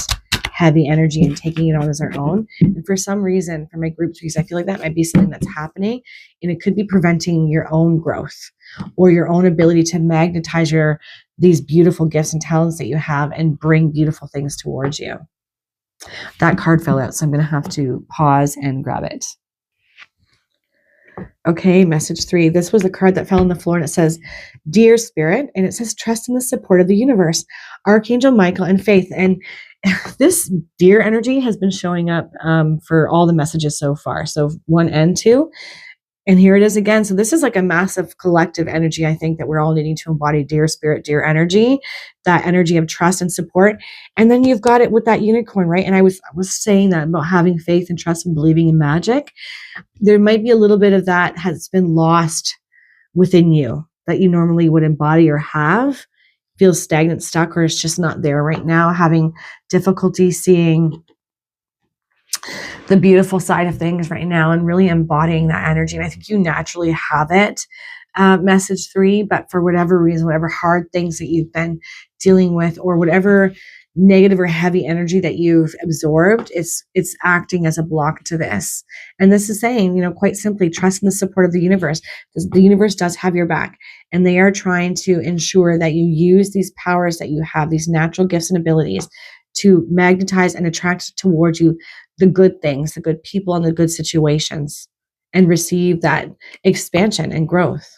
heavy energy and taking it on as our own. And for some reason, for my groups, because I feel like that might be something that's happening, and it could be preventing your own growth or your own ability to magnetize these beautiful gifts and talents that you have and bring beautiful things towards you. That card fell out, so I'm going to have to pause and grab it. Okay, message 3. This was a card that fell on the floor, and it says, Dear Spirit, and it says, trust in the support of the universe, Archangel Michael, and faith. And this deer energy has been showing up for all the messages so far. So 1 and 2. And here it is again. So this is like a massive collective energy, I think, that we're all needing to embody deer spirit, deer energy, that energy of trust and support. And then you've got it with that unicorn, right? And I was saying that about having faith and trust and believing in magic. There might be a little bit of that has been lost within you that you normally would embody or have, feels stagnant, stuck, or it's just not there right now, having difficulty seeing the beautiful side of things right now and really embodying that energy. And I think you naturally have it, message 3, but for whatever reason, whatever hard things that you've been dealing with or whatever negative or heavy energy that you've absorbed, it's acting as a block to this. And this is saying, quite simply, trust in the support of the universe. The universe does have your back, and they are trying to ensure that you use these powers that you have, these natural gifts and abilities, to magnetize and attract towards you the good things, the good people, and the good situations, and receive that expansion and growth.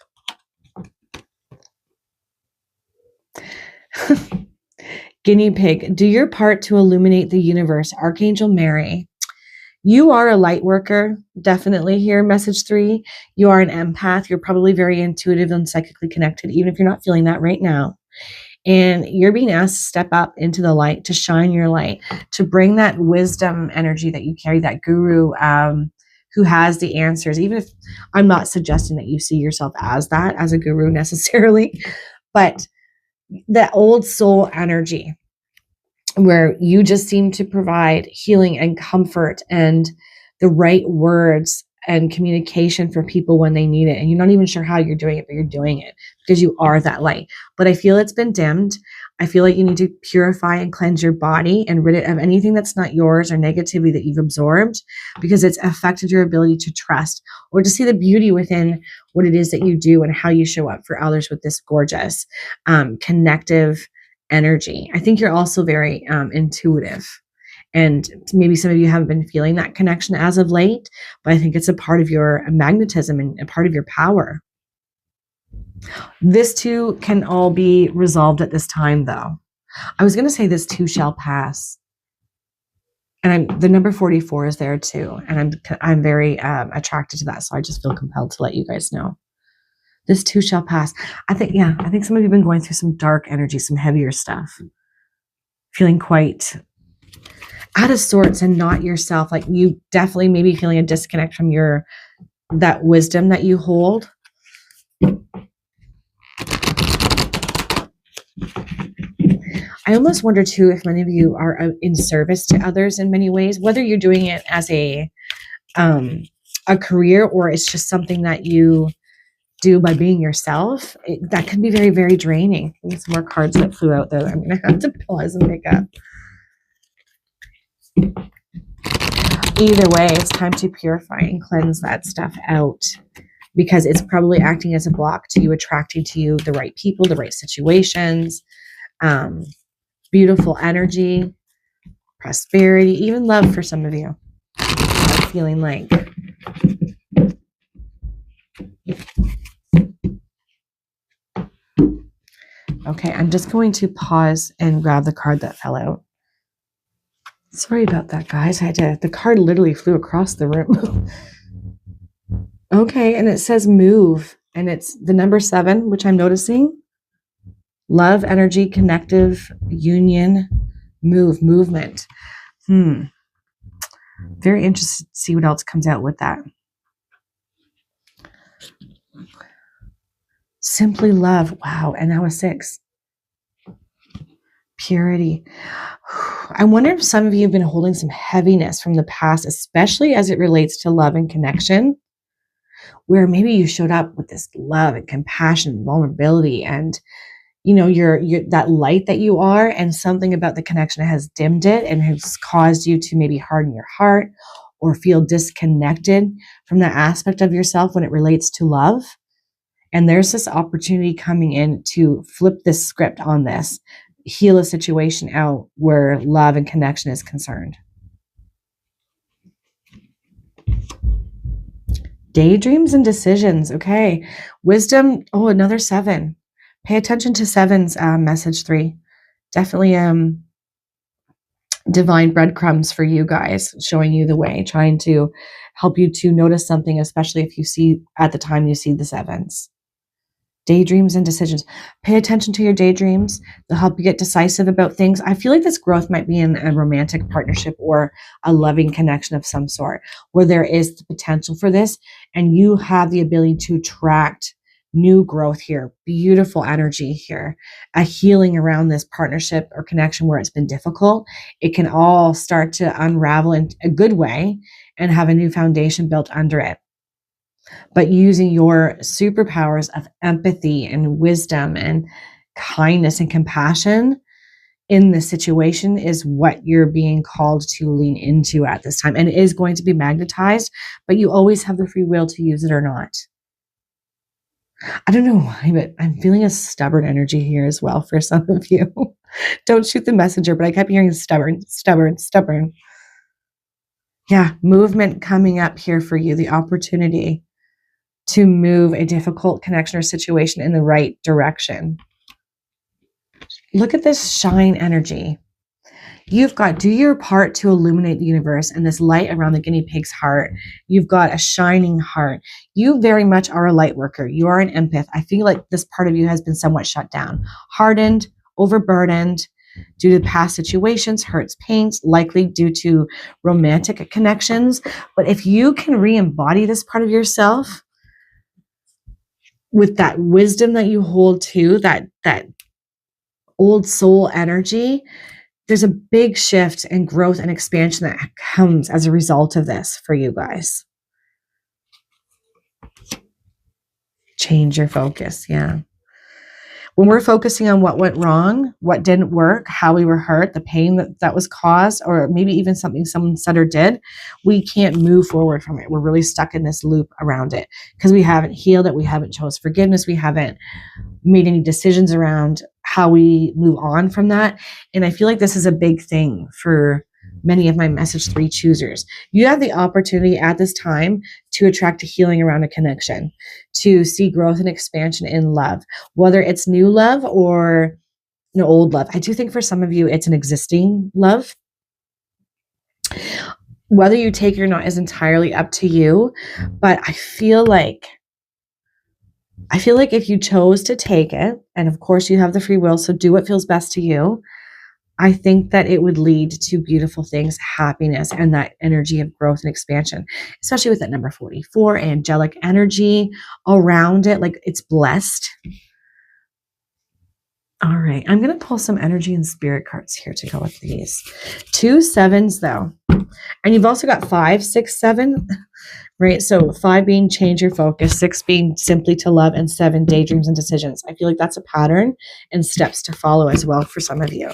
Guinea pig, do your part to illuminate the universe. Archangel Mary. You are a light worker, definitely here, message 3. You are an empath. You're probably very intuitive and psychically connected, even if you're not feeling that right now. And you're being asked to step up into the light, to shine your light, to bring that wisdom energy that you carry, that guru who has the answers. Even if I'm not suggesting that you see yourself as that, as a guru necessarily, but that old soul energy where you just seem to provide healing and comfort and the right words and communication for people when they need it. And you're not even sure how you're doing it, but you're doing it because you are that light. But I feel it's been dimmed. I feel like you need to purify and cleanse your body and rid it of anything that's not yours or negativity that you've absorbed, because it's affected your ability to trust or to see the beauty within what it is that you do and how you show up for others with this gorgeous, connective energy. I think you're also very intuitive. And maybe some of you haven't been feeling that connection as of late, but I think it's a part of your magnetism and a part of your power. This too can all be resolved at this time, though. I was going to say this too shall pass. And the number 44 is there too. And I'm very attracted to that. So I just feel compelled to let you guys know. This too shall pass. I think some of you have been going through some dark energy, some heavier stuff. Feeling quite out of sorts and not yourself. Like you definitely maybe feeling a disconnect from that wisdom that you hold. I almost wonder too if many of you are in service to others in many ways, whether you're doing it as a career or it's just something that you do by being yourself. That can be very, very draining. I think some more cards that flew out there. I'm going to have to pause and pick up. Either way, it's time to purify and cleanse that stuff out, because it's probably acting as a block to you attracting to you the right people, the right situations, beautiful energy, prosperity, even love for some of you. I'm feeling like. Okay, I'm just going to pause and grab the card that fell out. Sorry about that, guys. The card literally flew across the room. Okay, and it says move, and it's the number 7, which I'm noticing. Love, energy, connective, union, movement. Very interested to see what else comes out with that. Simply love. Wow. And now a 6. Purity. I wonder if some of you have been holding some heaviness from the past, especially as it relates to love and connection, where maybe you showed up with this love and compassion and vulnerability and you're that light that you are, and something about the connection has dimmed it and has caused you to maybe harden your heart or feel disconnected from that aspect of yourself when it relates to love. And there's this opportunity coming in to flip this script on this, heal a situation out where love and connection is concerned. Daydreams and decisions. Okay. Wisdom. Oh, another 7. Pay attention to 7's message 3. Definitely divine breadcrumbs for you guys, showing you the way, trying to help you to notice something, especially if you see at the time you see the 7s. Daydreams and decisions. Pay attention to your daydreams. They'll help you get decisive about things. I feel like this growth might be in a romantic partnership or a loving connection of some sort, where there is the potential for this, and you have the ability to attract new growth here, beautiful energy here, a healing around this partnership or connection where it's been difficult. It can all start to unravel in a good way and have a new foundation built under it. But using your superpowers of empathy and wisdom and kindness and compassion in this situation is what you're being called to lean into at this time. And it is going to be magnetized, but you always have the free will to use it or not. I don't know why, but I'm feeling a stubborn energy here as well for some of you. Don't shoot the messenger, but I kept hearing stubborn, stubborn, stubborn. Yeah, movement coming up here for you, the opportunity to move a difficult connection or situation in the right direction. Look at this shine energy. You've got do your part to illuminate the universe and this light around the guinea pig's heart. You've got a shining heart. You very much are a light worker. You are an empath. I feel like this part of you has been somewhat shut down, hardened, overburdened due to past situations, hurts, pains, likely due to romantic connections. But if you can re-embody this part of yourself, with that wisdom that you hold to, that old soul energy, there's a big shift and growth and expansion that comes as a result of this for you guys. Change your focus. Yeah. When we're focusing on what went wrong, what didn't work, how we were hurt, the pain that was caused, or maybe even something someone said or did, we can't move forward from it. We're really stuck in this loop around it because we haven't healed it. We haven't chose forgiveness. We haven't made any decisions around how we move on from that. And I feel like this is a big thing for many of my message 3 choosers. You have the opportunity at this time to attract a healing around a connection, to see growth and expansion in love, whether it's new love or an old love. I do think for some of you, it's an existing love. Whether you take it or not is entirely up to you. But I feel like if you chose to take it, and of course you have the free will, so do what feels best to you, I think that it would lead to beautiful things, happiness, and that energy of growth and expansion, especially with that number 44, angelic energy around it. Like, it's blessed. All right. I'm going to pull some energy and spirit cards here to go with these. 2 7s though. And you've also got 5, 6, 7, right? So 5 being change your focus, 6 being simply to love, and 7 daydreams and decisions. I feel like that's a pattern and steps to follow as well for some of you.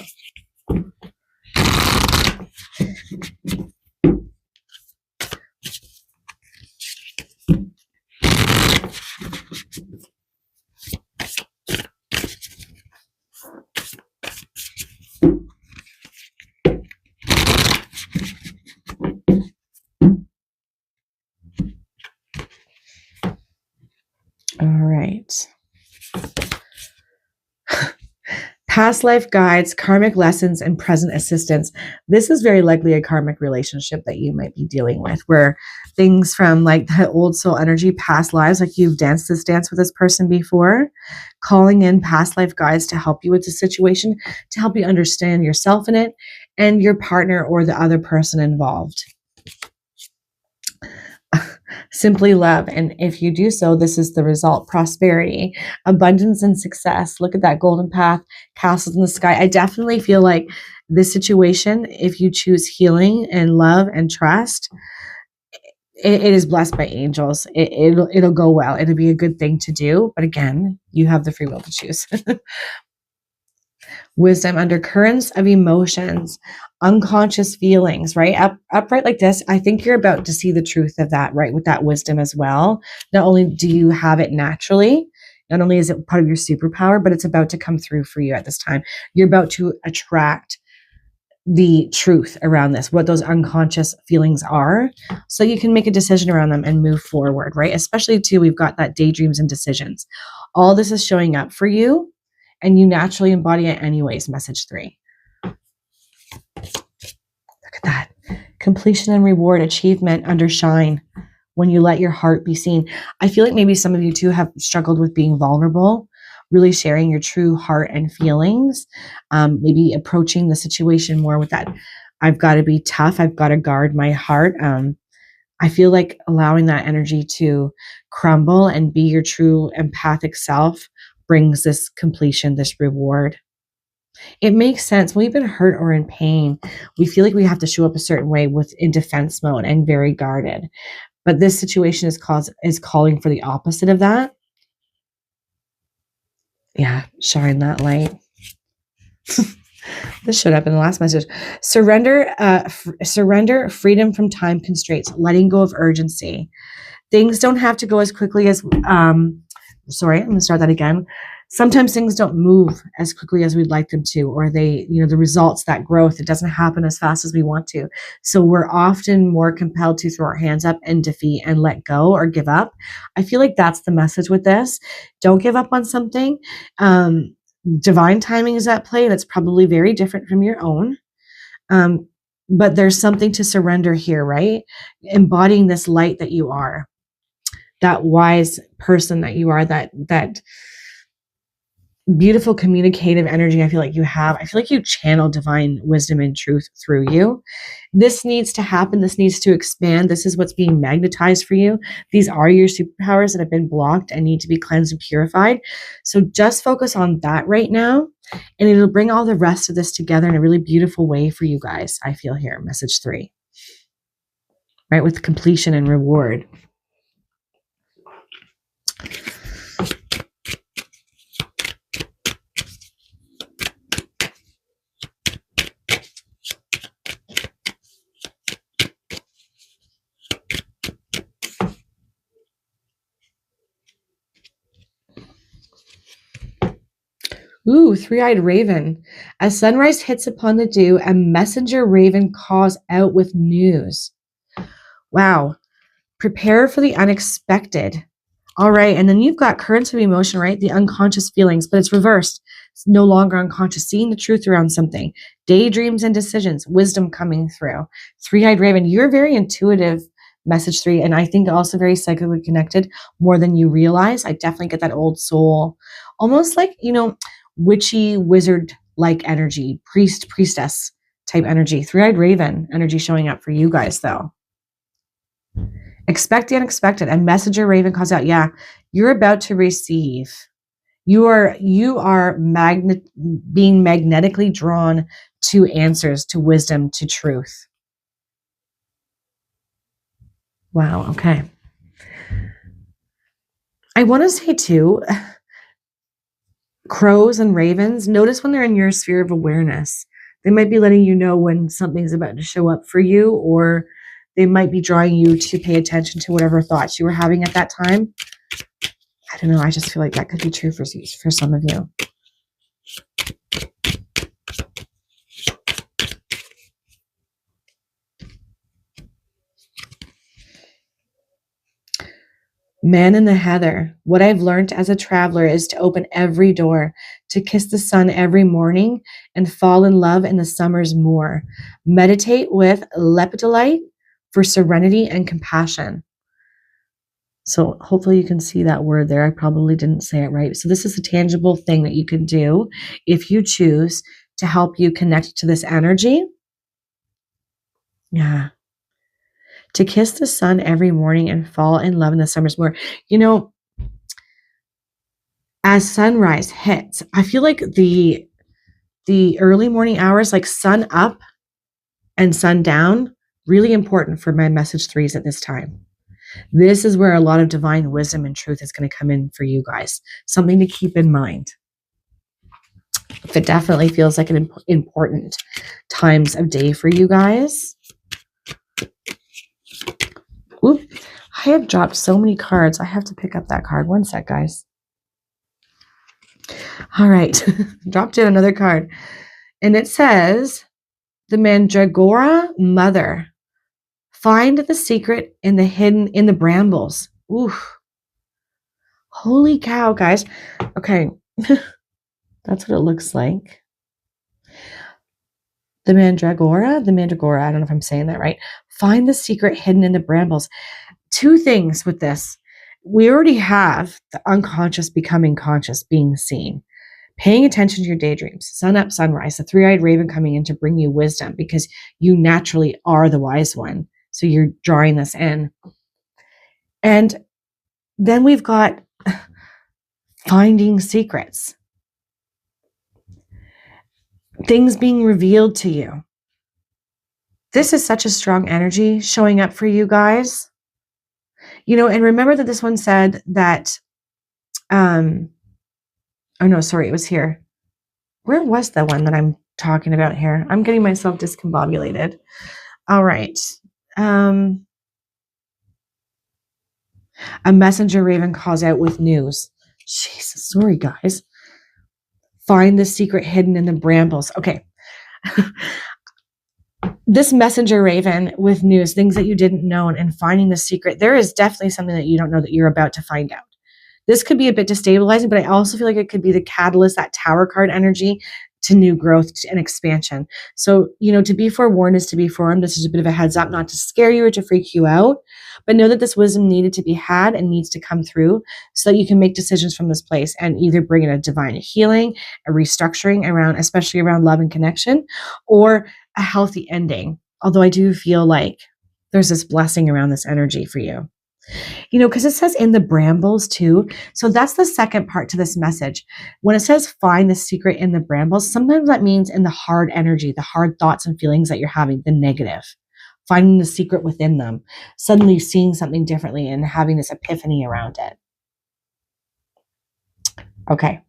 All right. Past life guides, karmic lessons, and present assistance. This is very likely a karmic relationship that you might be dealing with, where things from like the old soul energy, past lives, like you've danced this dance with this person before, calling in past life guides to help you with the situation, to help you understand yourself in it and your partner or the other person involved. Simply love. And if you do so, this is the result: prosperity, abundance, and success. Look at that golden path, castles in the sky. I definitely feel like this situation, if you choose healing and love and trust, it is blessed by angels. It'll go well. It'll be a good thing to do. But again, you have the free will to choose. Wisdom, undercurrents of emotions, unconscious feelings, right? Upright like this, I think you're about to see the truth of that, right? With that wisdom as well. Not only do you have it naturally, not only is it part of your superpower, but it's about to come through for you at this time. You're about to attract the truth around this, what those unconscious feelings are, so you can make a decision around them and move forward, right? Especially too, we've got that daydreams and decisions. All this is showing up for you, and you naturally embody it anyways. Message 3. Look at that. Completion and reward, achievement under shine. When you let your heart be seen. I feel like maybe some of you too have struggled with being vulnerable, really sharing your true heart and feelings, maybe approaching the situation more with that, I've got to be tough, I've got to guard my heart. I feel like allowing that energy to crumble and be your true empathic self brings this completion, this reward. It makes sense. When we've been hurt or in pain, we feel like we have to show up a certain way in defense mode and very guarded. But this situation is calling for the opposite of that. Yeah, shine that light. This showed up in the last message. Surrender, freedom from time constraints, letting go of urgency. Things don't have to go as quickly as, sorry, I'm going to start that again. Sometimes things don't move as quickly as we'd like them to, or the results, that growth, it doesn't happen as fast as we want to. So we're often more compelled to throw our hands up and defeat and let go or give up. I feel like that's the message with this. Don't give up on something. Divine timing is at play, and it's probably very different from your own. But there's something to surrender here, right? Embodying this light that you are, that wise person that you are, that beautiful communicative energy I feel like you have. I feel like you channel divine wisdom and truth through you. This needs to happen. This needs to expand. This is what's being magnetized for you. These are your superpowers that have been blocked and need to be cleansed and purified. So just focus on that right now, and it'll bring all the rest of this together in a really beautiful way for you guys. I feel here, message 3, right? With completion and reward. Ooh, three-eyed raven. As sunrise hits upon the dew, a messenger raven calls out with news. Wow. Prepare for the unexpected. All right. And then you've got currents of emotion, right? The unconscious feelings, but it's reversed. It's no longer unconscious. Seeing the truth around something. Daydreams and decisions. Wisdom coming through. Three-eyed raven. You're very intuitive, message 3. And I think also very psychically connected more than you realize. I definitely get that old soul, almost like, witchy wizard like energy, priestess type energy. Three-eyed raven energy showing up for you guys though. Expect the unexpected. And messenger raven calls out, yeah, you're about to receive. You are being magnetically drawn to answers, to wisdom, to truth. Wow. Okay. I want to say too, crows and ravens, notice when they're in your sphere of awareness. They might be letting you know when something's about to show up for you, or they might be drawing you to pay attention to whatever thoughts you were having at that time. I don't know. I just feel like that could be true for some of you. Man in the heather. What I've learned as a traveler is to open every door, to kiss the sun every morning, and fall in love in the summers more. Meditate with lepidolite for serenity and compassion. So hopefully you can see that word there. I probably didn't say it right. So this is a tangible thing that you can do if you choose to help you connect to this energy. Yeah. to kiss the sun every morning and fall in love in the summer's more. You know, as sunrise hits, I feel like the early morning hours, like sun up and sun down, really important for my message threes at this time. This is where a lot of divine wisdom and truth is going to come in for you guys. Something to keep in mind. It definitely feels like an important times of day for you guys. Oop, I have dropped so many cards. I have to pick up that card. One sec, guys. All right, dropped in another card. And it says, the Mandragora Mother. Find the secret in the brambles. Ooh. Holy cow, guys. Okay. That's what it looks like. The Mandragora, I don't know if I'm saying that right. Find the secret hidden in the brambles. Two things with this. We already have the unconscious becoming conscious, being seen. Paying attention to your daydreams, sun up, sunrise, the three-eyed raven coming in to bring you wisdom because you naturally are the wise one. So you're drawing this in. And then we've got finding secrets. Things being revealed to you. This is such a strong energy showing up for you guys. You know, and remember that this one said that, oh no, sorry, it was here. Where was the one that I'm talking about here? I'm getting myself discombobulated. All right. A messenger raven calls out with news. Jesus, sorry, guys. Find the secret hidden in the brambles. Okay. This messenger raven with news, things that you didn't know, and finding the secret. There is definitely something that you don't know that you're about to find out. This could be a bit destabilizing, but I also feel like it could be the catalyst, that tower card energy, to new growth and expansion. So, you know, to be forewarned is to be forearmed. This is a bit of a heads up, not to scare you or to freak you out, but know that this wisdom needed to be had and needs to come through so that you can make decisions from this place and either bring in a divine healing, a restructuring around, especially around love and connection, or a healthy ending. Although I do feel like there's this blessing around this energy for you. You know, because it says in the brambles too. So that's the second part to this message. When it says find the secret in the brambles, sometimes that means in the hard energy, the hard thoughts and feelings that you're having, the negative, finding the secret within them, suddenly seeing something differently and having this epiphany around it. Okay.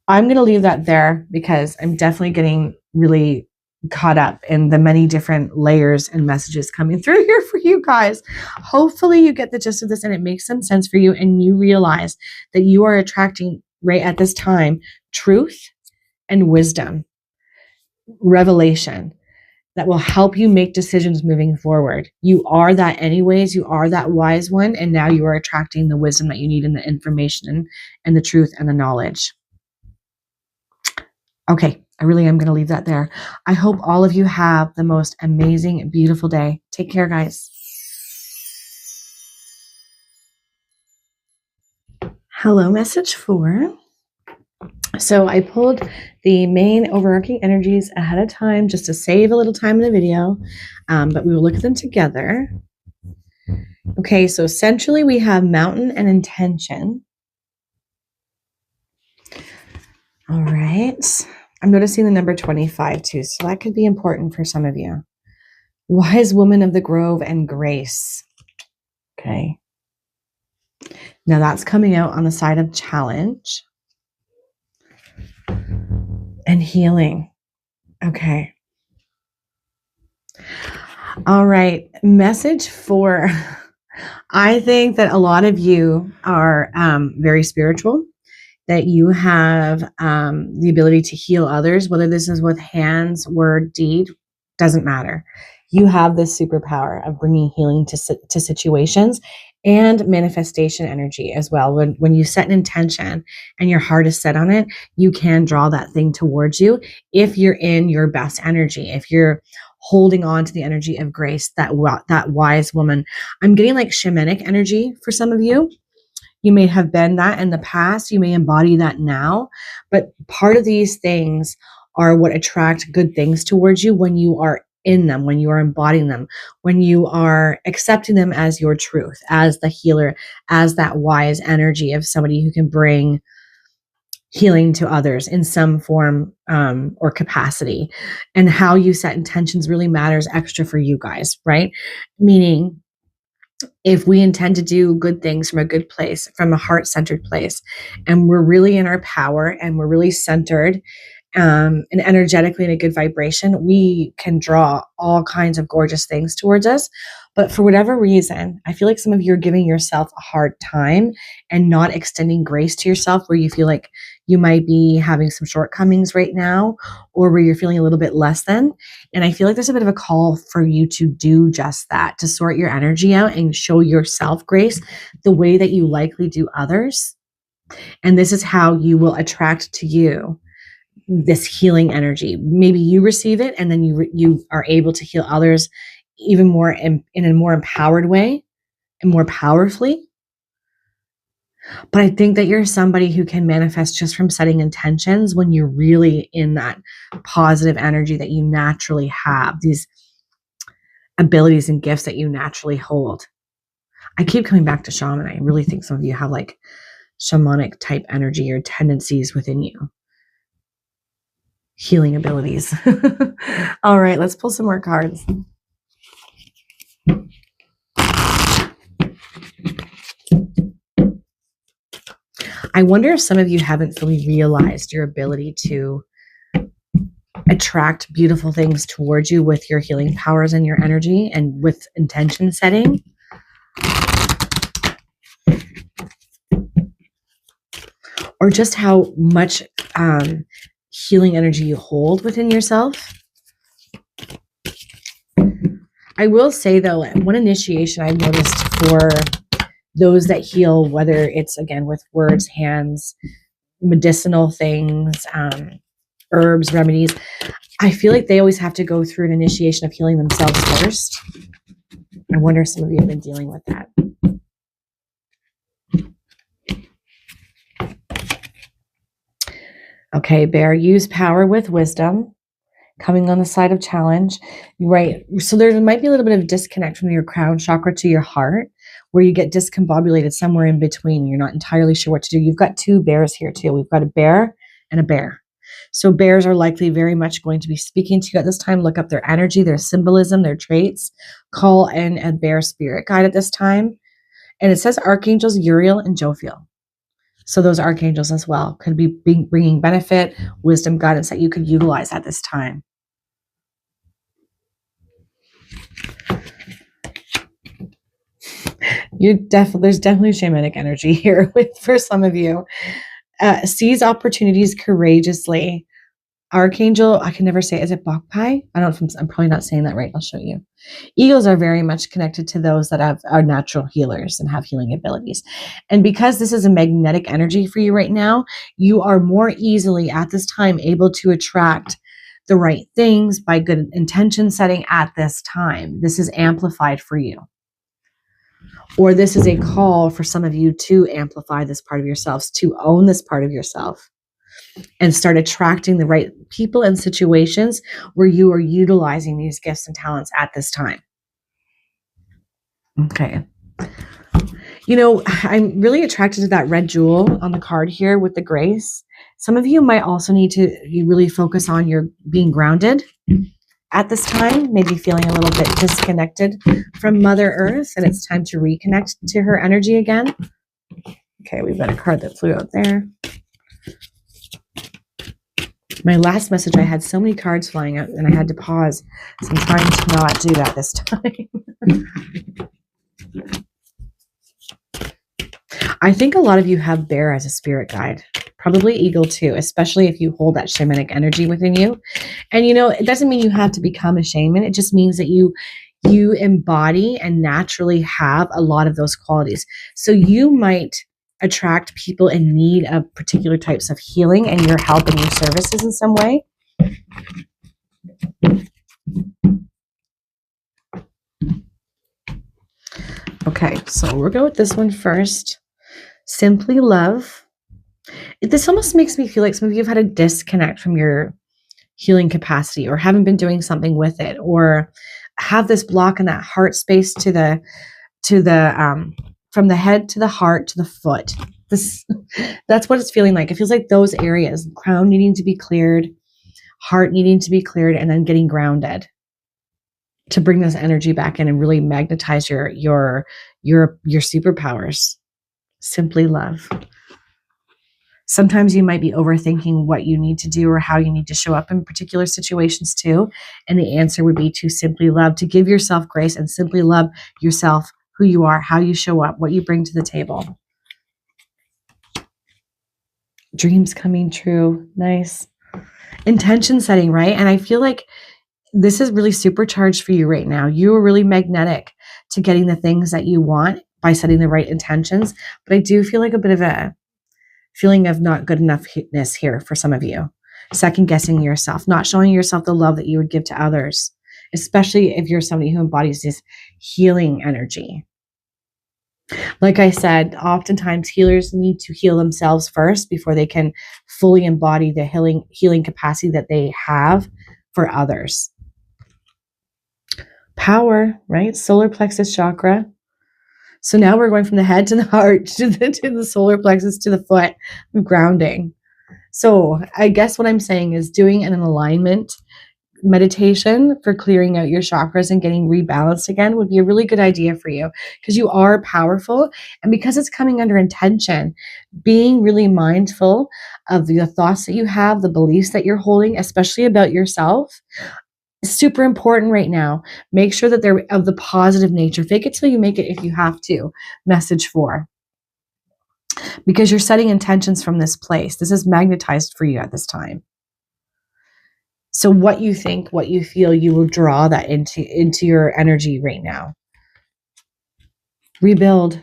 I'm going to leave that there because I'm definitely getting really caught up in the many different layers and messages coming through here for you guys. Hopefully you get the gist of this and it makes some sense for you and you realize that you are attracting right at this time truth and wisdom, revelation that will help you make decisions moving forward. You are that anyways. You are that wise one, and now you are attracting the wisdom that you need and the information and the truth and the knowledge. Okay, I really am going to leave that there. I hope all of you have the most amazing, beautiful day. Take care, guys. Hello, message 4. So I pulled the main overarching energies ahead of time just to save a little time in the video, but we will look at them together. Okay, so essentially we have mountain and intention. All right. I'm noticing the number 25 too, so that could be important for some of you. Wise woman of the grove and grace. Okay. Now that's coming out on the side of challenge and healing. Okay. All right. Message 4. I think that a lot of you are very spiritual, that you have the ability to heal others, whether this is with hands, word, deed, doesn't matter. You have this superpower of bringing healing to situations and manifestation energy as well. When you set an intention and your heart is set on it, you can draw that thing towards you if you're in your best energy, if you're holding on to the energy of grace, that wise woman. I'm getting like shamanic energy for some of you. You may have been that in the past. You may embody that now. But part of these things are what attract good things towards you when you are in them, when you are embodying them, when you are accepting them as your truth, as the healer, as that wise energy of somebody who can bring healing to others in some form or capacity. And how you set intentions really matters extra for you guys, right? Meaning, if we intend to do good things from a good place, from a heart-centered place, and we're really in our power and we're really centered and energetically in a good vibration, we can draw all kinds of gorgeous things towards us. But for whatever reason, I feel like some of you are giving yourself a hard time and not extending grace to yourself, where you feel like you might be having some shortcomings right now, or where you're feeling a little bit less than. And I feel like there's a bit of a call for you to do just that, to sort your energy out and show yourself grace the way that you likely do others. And this is how you will attract to you this healing energy. Maybe you receive it and then you are able to heal others even more in a more empowered way and more powerfully. But I think that you're somebody who can manifest just from setting intentions when you're really in that positive energy that you naturally have, these abilities and gifts that you naturally hold. I keep coming back to shaman. I really think some of you have like shamanic type energy or tendencies within you. Healing abilities. All right, let's pull some more cards. I wonder if some of you haven't fully realized your ability to attract beautiful things towards you with your healing powers and your energy and with intention setting. Or just how much healing energy you hold within yourself. I will say though, one initiation I've noticed for those that heal, whether it's again with words, hands, medicinal things, herbs, remedies, I feel like they always have to go through an initiation of healing themselves first. I wonder if some of you have been dealing with that. Okay, Bear, use power with wisdom. Coming on the side of challenge, right? So there might be a little bit of disconnect from your crown chakra to your heart, where you get discombobulated somewhere in between. You're not entirely sure what to do. You've got two bears here too. We've got a bear and a bear. So bears are likely very much going to be speaking to you at this time. Look up their energy, their symbolism, their traits. Call in a bear spirit guide at this time. And it says Archangels Uriel and Jophiel. So those archangels as well could be bringing benefit, wisdom, guidance that you could utilize at this time. There's definitely shamanic energy here for some of you. Seize opportunities courageously. Archangel, I can never say, is it Bokpai? I don't know if I'm probably not saying that right. I'll show you. Eagles are very much connected to those that are natural healers and have healing abilities. And because this is a magnetic energy for you right now, you are more easily at this time able to attract the right things by good intention setting at this time. This is amplified for you. Or this is a call for some of you to amplify this part of yourselves, to own this part of yourself, and start attracting the right people and situations where you are utilizing these gifts and talents at this time. Okay. You know, I'm really attracted to that red jewel on the card here with the grace. Some of you might also need to really focus on your being grounded at this time, maybe feeling a little bit disconnected from Mother Earth, and it's time to reconnect to her energy again. Okay, we've got a card that flew out there. My last message, I had so many cards flying out and I had to pause. So I'm trying to not do that this time. I think a lot of you have bear as a spirit guide, probably eagle too, especially if you hold that shamanic energy within you. And you know, it doesn't mean you have to become a shaman. It just means that you embody and naturally have a lot of those qualities. So you might attract people in need of particular types of healing and your help and your services in some way. Okay, so we'll go with this one first. Simply love. This almost makes me feel like some of you have had a disconnect from your healing capacity, or haven't been doing something with it, or have this block in that heart space to the from the head to the heart to the foot. That's what it's feeling like. It feels like those areas, crown needing to be cleared, heart needing to be cleared, and then getting grounded to bring this energy back in and really magnetize your superpowers. Simply love. Sometimes you might be overthinking what you need to do or how you need to show up in particular situations too. And the answer would be to simply love, to give yourself grace and simply love yourself, who you are, how you show up, what you bring to the table. Dreams coming true. Nice. Intention setting, right? And I feel like this is really supercharged for you right now. You are really magnetic to getting the things that you want by setting the right intentions. But I do feel like a bit of a feeling of not good enoughness here for some of you. Second guessing yourself, not showing yourself the love that you would give to others, especially if you're somebody who embodies this healing energy. Like I said, oftentimes healers need to heal themselves first before they can fully embody the healing capacity that they have for others. Power, right? Solar plexus chakra. So now we're going from the head to the heart to the solar plexus to the foot, grounding. So I guess what I'm saying is doing an alignment meditation for clearing out your chakras and getting rebalanced again would be a really good idea for you, because you are powerful. And because it's coming under intention, being really mindful of the thoughts that you have, the beliefs that you're holding, especially about yourself, is super important right now. Make sure that they're of the positive nature. Fake it till you make it if you have to. Message 4. Because you're setting intentions from this place. This is magnetized for you at this time. So what you think, what you feel, you will draw that into your energy right now. Rebuild.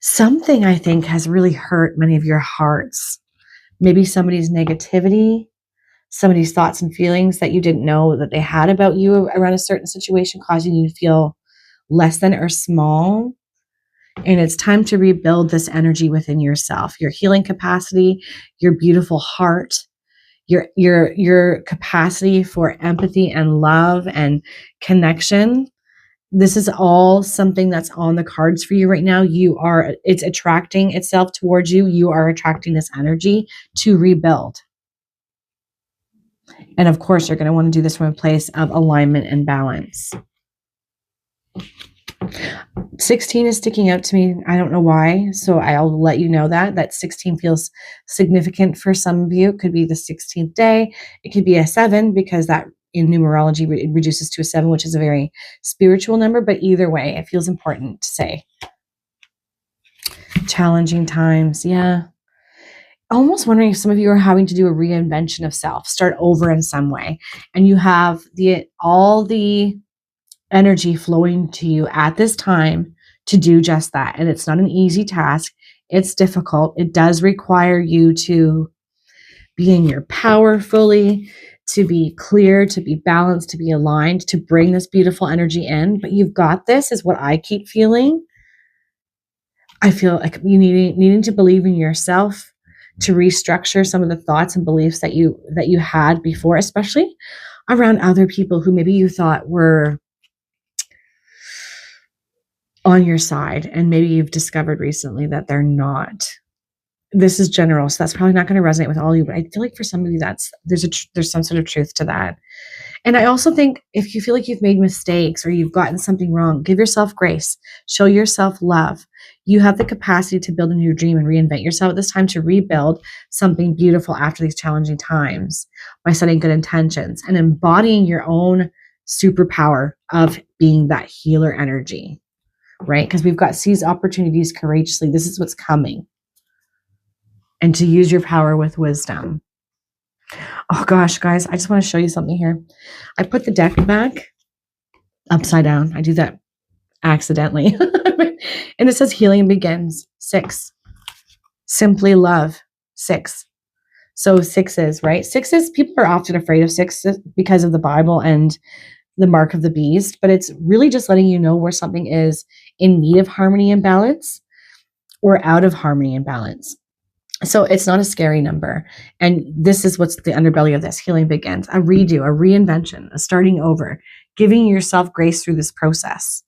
Something I think has really hurt many of your hearts. Maybe somebody's negativity, somebody's thoughts and feelings that you didn't know that they had about you around a certain situation, causing you to feel less than or small. And it's time to rebuild this energy within yourself, your healing capacity, your beautiful heart, your capacity for empathy and love and connection. This is all something that's on the cards for you right now. It's attracting itself towards you. You are attracting this energy to rebuild. And of course, you're going to want to do this from a place of alignment and balance. 16 is sticking out to me. I don't know why. So I'll let you know that 16 feels significant for some of you. It could be the 16th day. It could be a 7, because that in numerology it reduces to a 7, which is a very spiritual number. But either way, it feels important to say. Challenging times. Yeah. Almost wondering if some of you are having to do a reinvention of self, start over in some way. And you have all the energy flowing to you at this time to do just that. And it's not an easy task. It's difficult. It does require you to be in your power fully, to be clear, to be balanced, to be aligned, to bring this beautiful energy in. But you've got this, is what I keep feeling. I feel like you needing to believe in yourself, to restructure some of the thoughts and beliefs that you had before, especially around other people who maybe you thought were on your side, and maybe you've discovered recently that they're not. This is general, so that's probably not going to resonate with all of you, but I feel like for some of you there's some sort of truth to that. And I also think if you feel like you've made mistakes or you've gotten something wrong, give yourself grace, show yourself love. You have the capacity to build a new dream and reinvent yourself at this time, to rebuild something beautiful after these challenging times by setting good intentions and embodying your own superpower of being that healer energy. Right? Because we've got seize opportunities courageously. This is what's coming. And to use your power with wisdom. Oh gosh, guys, I just want to show you something here. I put the deck back upside down. I do that accidentally. And it says healing begins. 6. Simply love. 6. So 6s, right? 6s, people are often afraid of 6s because of the Bible and the mark of the beast, but it's really just letting you know where something is in need of harmony and balance or out of harmony and balance. So it's not a scary number. And this is what's the underbelly of this. Healing begins. A redo, a reinvention, a starting over, giving yourself grace through this process.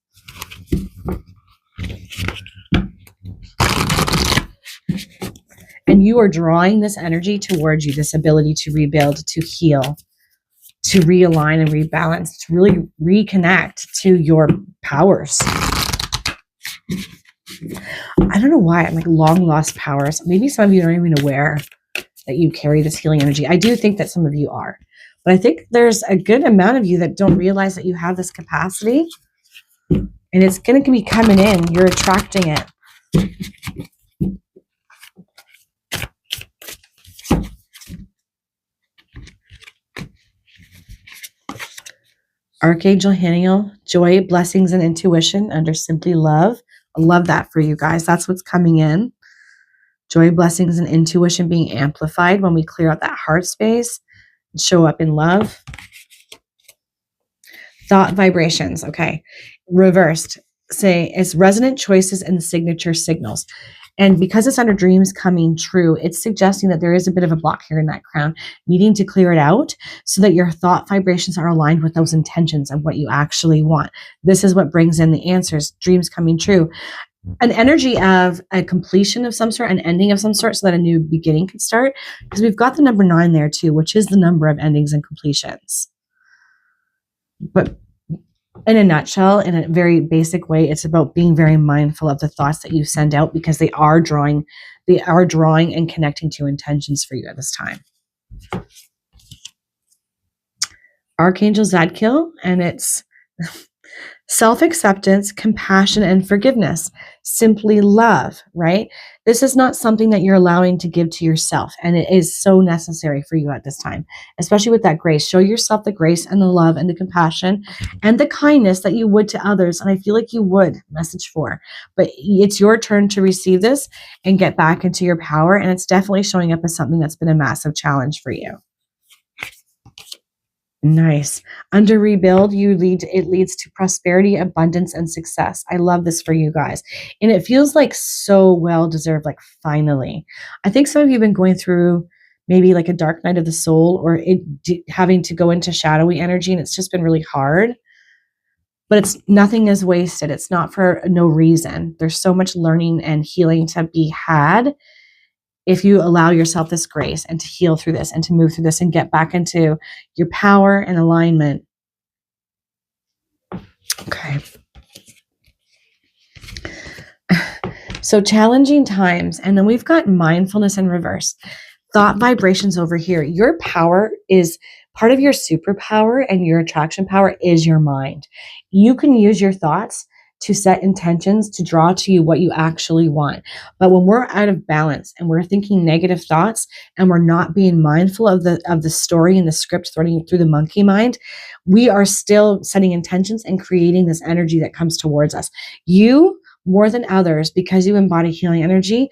And you are drawing this energy towards you, this ability to rebuild, to heal, to realign and rebalance, to really reconnect to your powers. I don't know why I'm like long lost powers. Maybe some of you aren't even aware that you carry this healing energy. I do think that some of you are, but I think there's a good amount of you that don't realize that you have this capacity, and it's going to be coming in. You're attracting it. Archangel Haniel, joy, blessings, and intuition under Simply Love. I love that for you guys. That's what's coming in. Joy, blessings, and intuition being amplified when we clear out that heart space and show up in love. Thought vibrations, okay. Reversed, say it's resonant choices and signature signals. And because it's under dreams coming true, it's suggesting that there is a bit of a block here in that crown, needing to clear it out so that your thought vibrations are aligned with those intentions of what you actually want. This is what brings in the answers, dreams coming true. An energy of a completion of some sort, an ending of some sort, so that a new beginning can start. Because we've got the number 9 there too, which is the number of endings and completions. But in a nutshell, in a very basic way, it's about being very mindful of the thoughts that you send out, because they are drawing and connecting to intentions for you at this time. Archangel Zadkiel, and it's self-acceptance, compassion, and forgiveness. Simply love, right? This is not something that you're allowing to give to yourself, and it is so necessary for you at this time, especially with that grace. Show yourself the grace and the love and the compassion and the kindness that you would to others, and I feel like you would, message 4. But it's your turn to receive this and get back into your power, and it's definitely showing up as something that's been a massive challenge for you. Nice. Under rebuild, it leads to prosperity, abundance, and success. I love this for you guys. And it feels like so well deserved, like finally. I think some of you have been going through maybe like a dark night of the soul, or having to go into shadowy energy, and it's just been really hard. But nothing is wasted. It's not for no reason. There's so much learning and healing to be had if you allow yourself this grace and to heal through this and to move through this and get back into your power and alignment. Okay. So challenging times. And then we've got mindfulness in reverse. Thought vibrations over here. Your power is part of your superpower, and your attraction power is your mind. You can use your thoughts to set intentions to draw to you what you actually want. But when we're out of balance and we're thinking negative thoughts and we're not being mindful of the story and the script running through the monkey mind, we are still setting intentions and creating this energy that comes towards us. You, more than others, because you embody healing energy,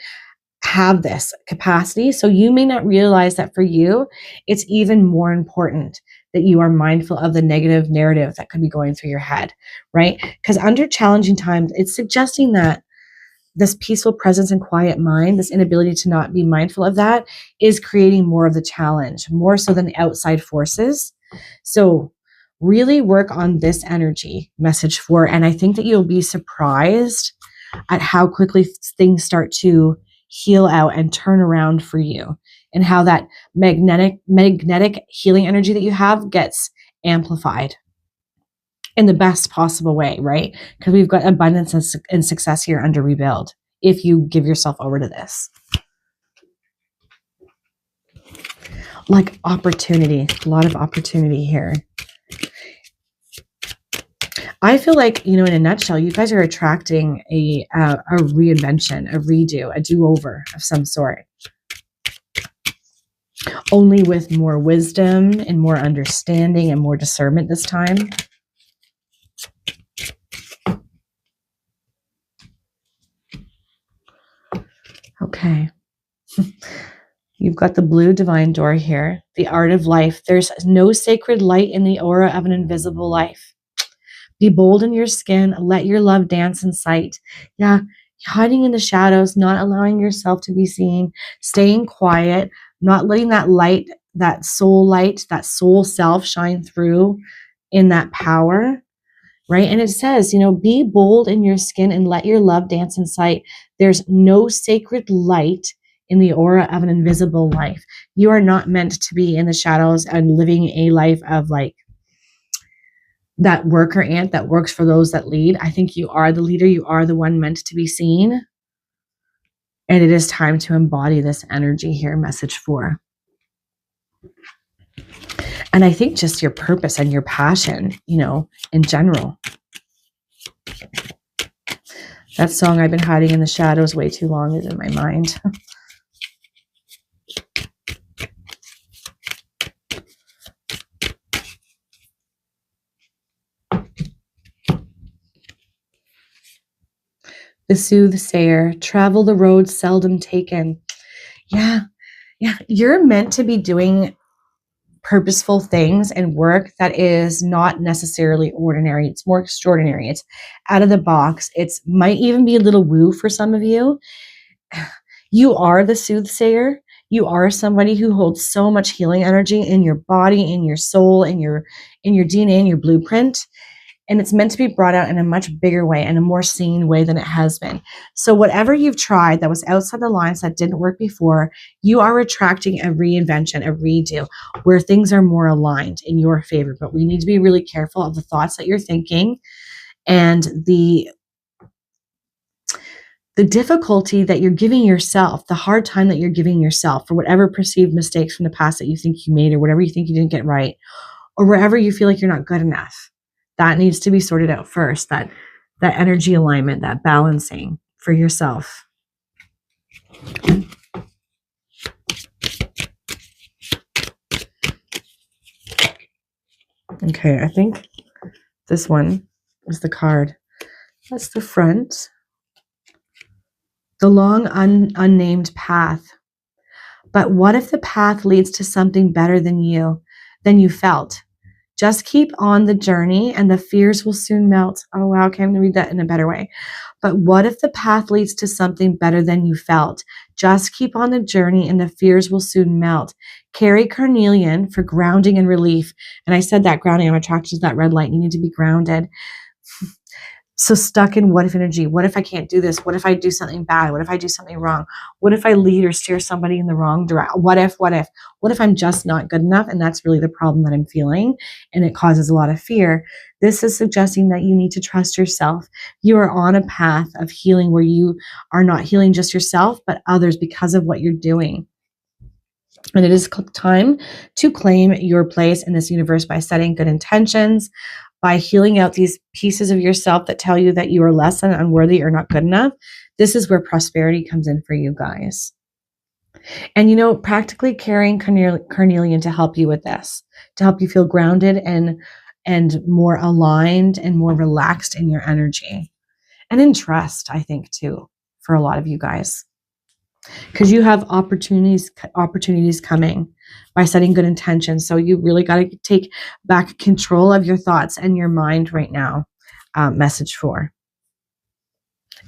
have this capacity. So you may not realize that for you, it's even more important that you are mindful of the negative narrative that could be going through your head, right? Because under challenging times, it's suggesting that this peaceful presence and quiet mind, this inability to not be mindful of that, is creating more of the challenge, more so than the outside forces. So really work on this energy, message 4. And I think that you'll be surprised at how quickly things start to heal out and turn around for you, and how that magnetic healing energy that you have gets amplified in the best possible way, right? Because we've got abundance and success here under rebuild if you give yourself over to this. Like opportunity, a lot of opportunity here. I feel like, in a nutshell, you guys are attracting a reinvention, a redo, a do-over of some sort. Only with more wisdom and more understanding and more discernment this time. Okay. You've got the blue divine door here. The art of life. There's no sacred light in the aura of an invisible life. Be bold in your skin. Let your love dance in sight. Yeah, hiding in the shadows, not allowing yourself to be seen, staying quiet, not letting that light, that soul self shine through in that power, right? And it says, be bold in your skin and let your love dance in sight. There's no sacred light in the aura of an invisible life. You are not meant to be in the shadows and living a life of like that worker ant that works for those that lead. I think you are the leader. You are the one meant to be seen. And it is time to embody this energy here, message 4. And I think just your purpose and your passion, in general. That song, I've been hiding in the shadows way too long, is in my mind. The soothsayer, travel the road seldom taken. Yeah. You're meant to be doing purposeful things and work that is not necessarily ordinary. It's more extraordinary. It's out of the box. It might even be a little woo for some of you. You are the soothsayer. You are somebody who holds so much healing energy in your body, in your soul, in your DNA, in your blueprint. And it's meant to be brought out in a much bigger way and a more seen way than it has been. So whatever you've tried that was outside the lines that didn't work before, you are attracting a reinvention, a redo, where things are more aligned in your favor. But we need to be really careful of the thoughts that you're thinking and the difficulty that you're giving yourself, the hard time that you're giving yourself for whatever perceived mistakes from the past that you think you made or whatever you think you didn't get right, or wherever you feel like you're not good enough. That needs to be sorted out first, that energy alignment, that balancing for yourself. Okay, I think this one is the card. That's the front. The long unnamed path. But what if the path leads to something better than you felt? Just keep on the journey and the fears will soon melt. Oh, wow. Okay, I'm going to read that in a better way. But what if the path leads to something better than you felt? Just keep on the journey and the fears will soon melt. Carry carnelian for grounding and relief. And I said that grounding, I'm attracted to that red light. You need to be grounded. So stuck in what if energy. What if I can't do this? What if I do something bad? What if I do something wrong? What if I lead or steer somebody in the wrong direction? What if I'm just not good enough? And that's really the problem that I'm feeling. And it causes a lot of fear. This is suggesting that you need to trust yourself. You are on a path of healing where you are not healing just yourself, but others because of what you're doing. And it is time to claim your place in this universe by setting good intentions, by healing out these pieces of yourself that tell you that you are less than, unworthy, or not good enough. This is where prosperity comes in for you guys. And, practically carrying carnelian to help you with this, to help you feel grounded and more aligned and more relaxed in your energy. And in trust, I think, too, for a lot of you guys. Because you have opportunities coming by setting good intentions. So you really got to take back control of your thoughts and your mind right now. Message 4.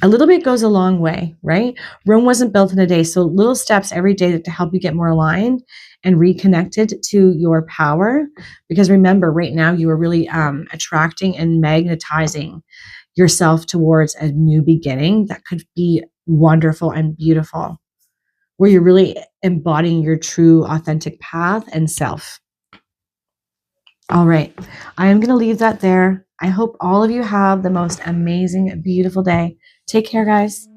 A little bit goes a long way, right? Rome wasn't built in a day. So little steps every day to help you get more aligned and reconnected to your power. Because remember, right now you are really attracting and magnetizing yourself towards a new beginning that could be wonderful and beautiful, where you're really embodying your true, authentic path and self. All right. I am going to leave that there. I hope all of you have the most amazing, beautiful day. Take care, guys.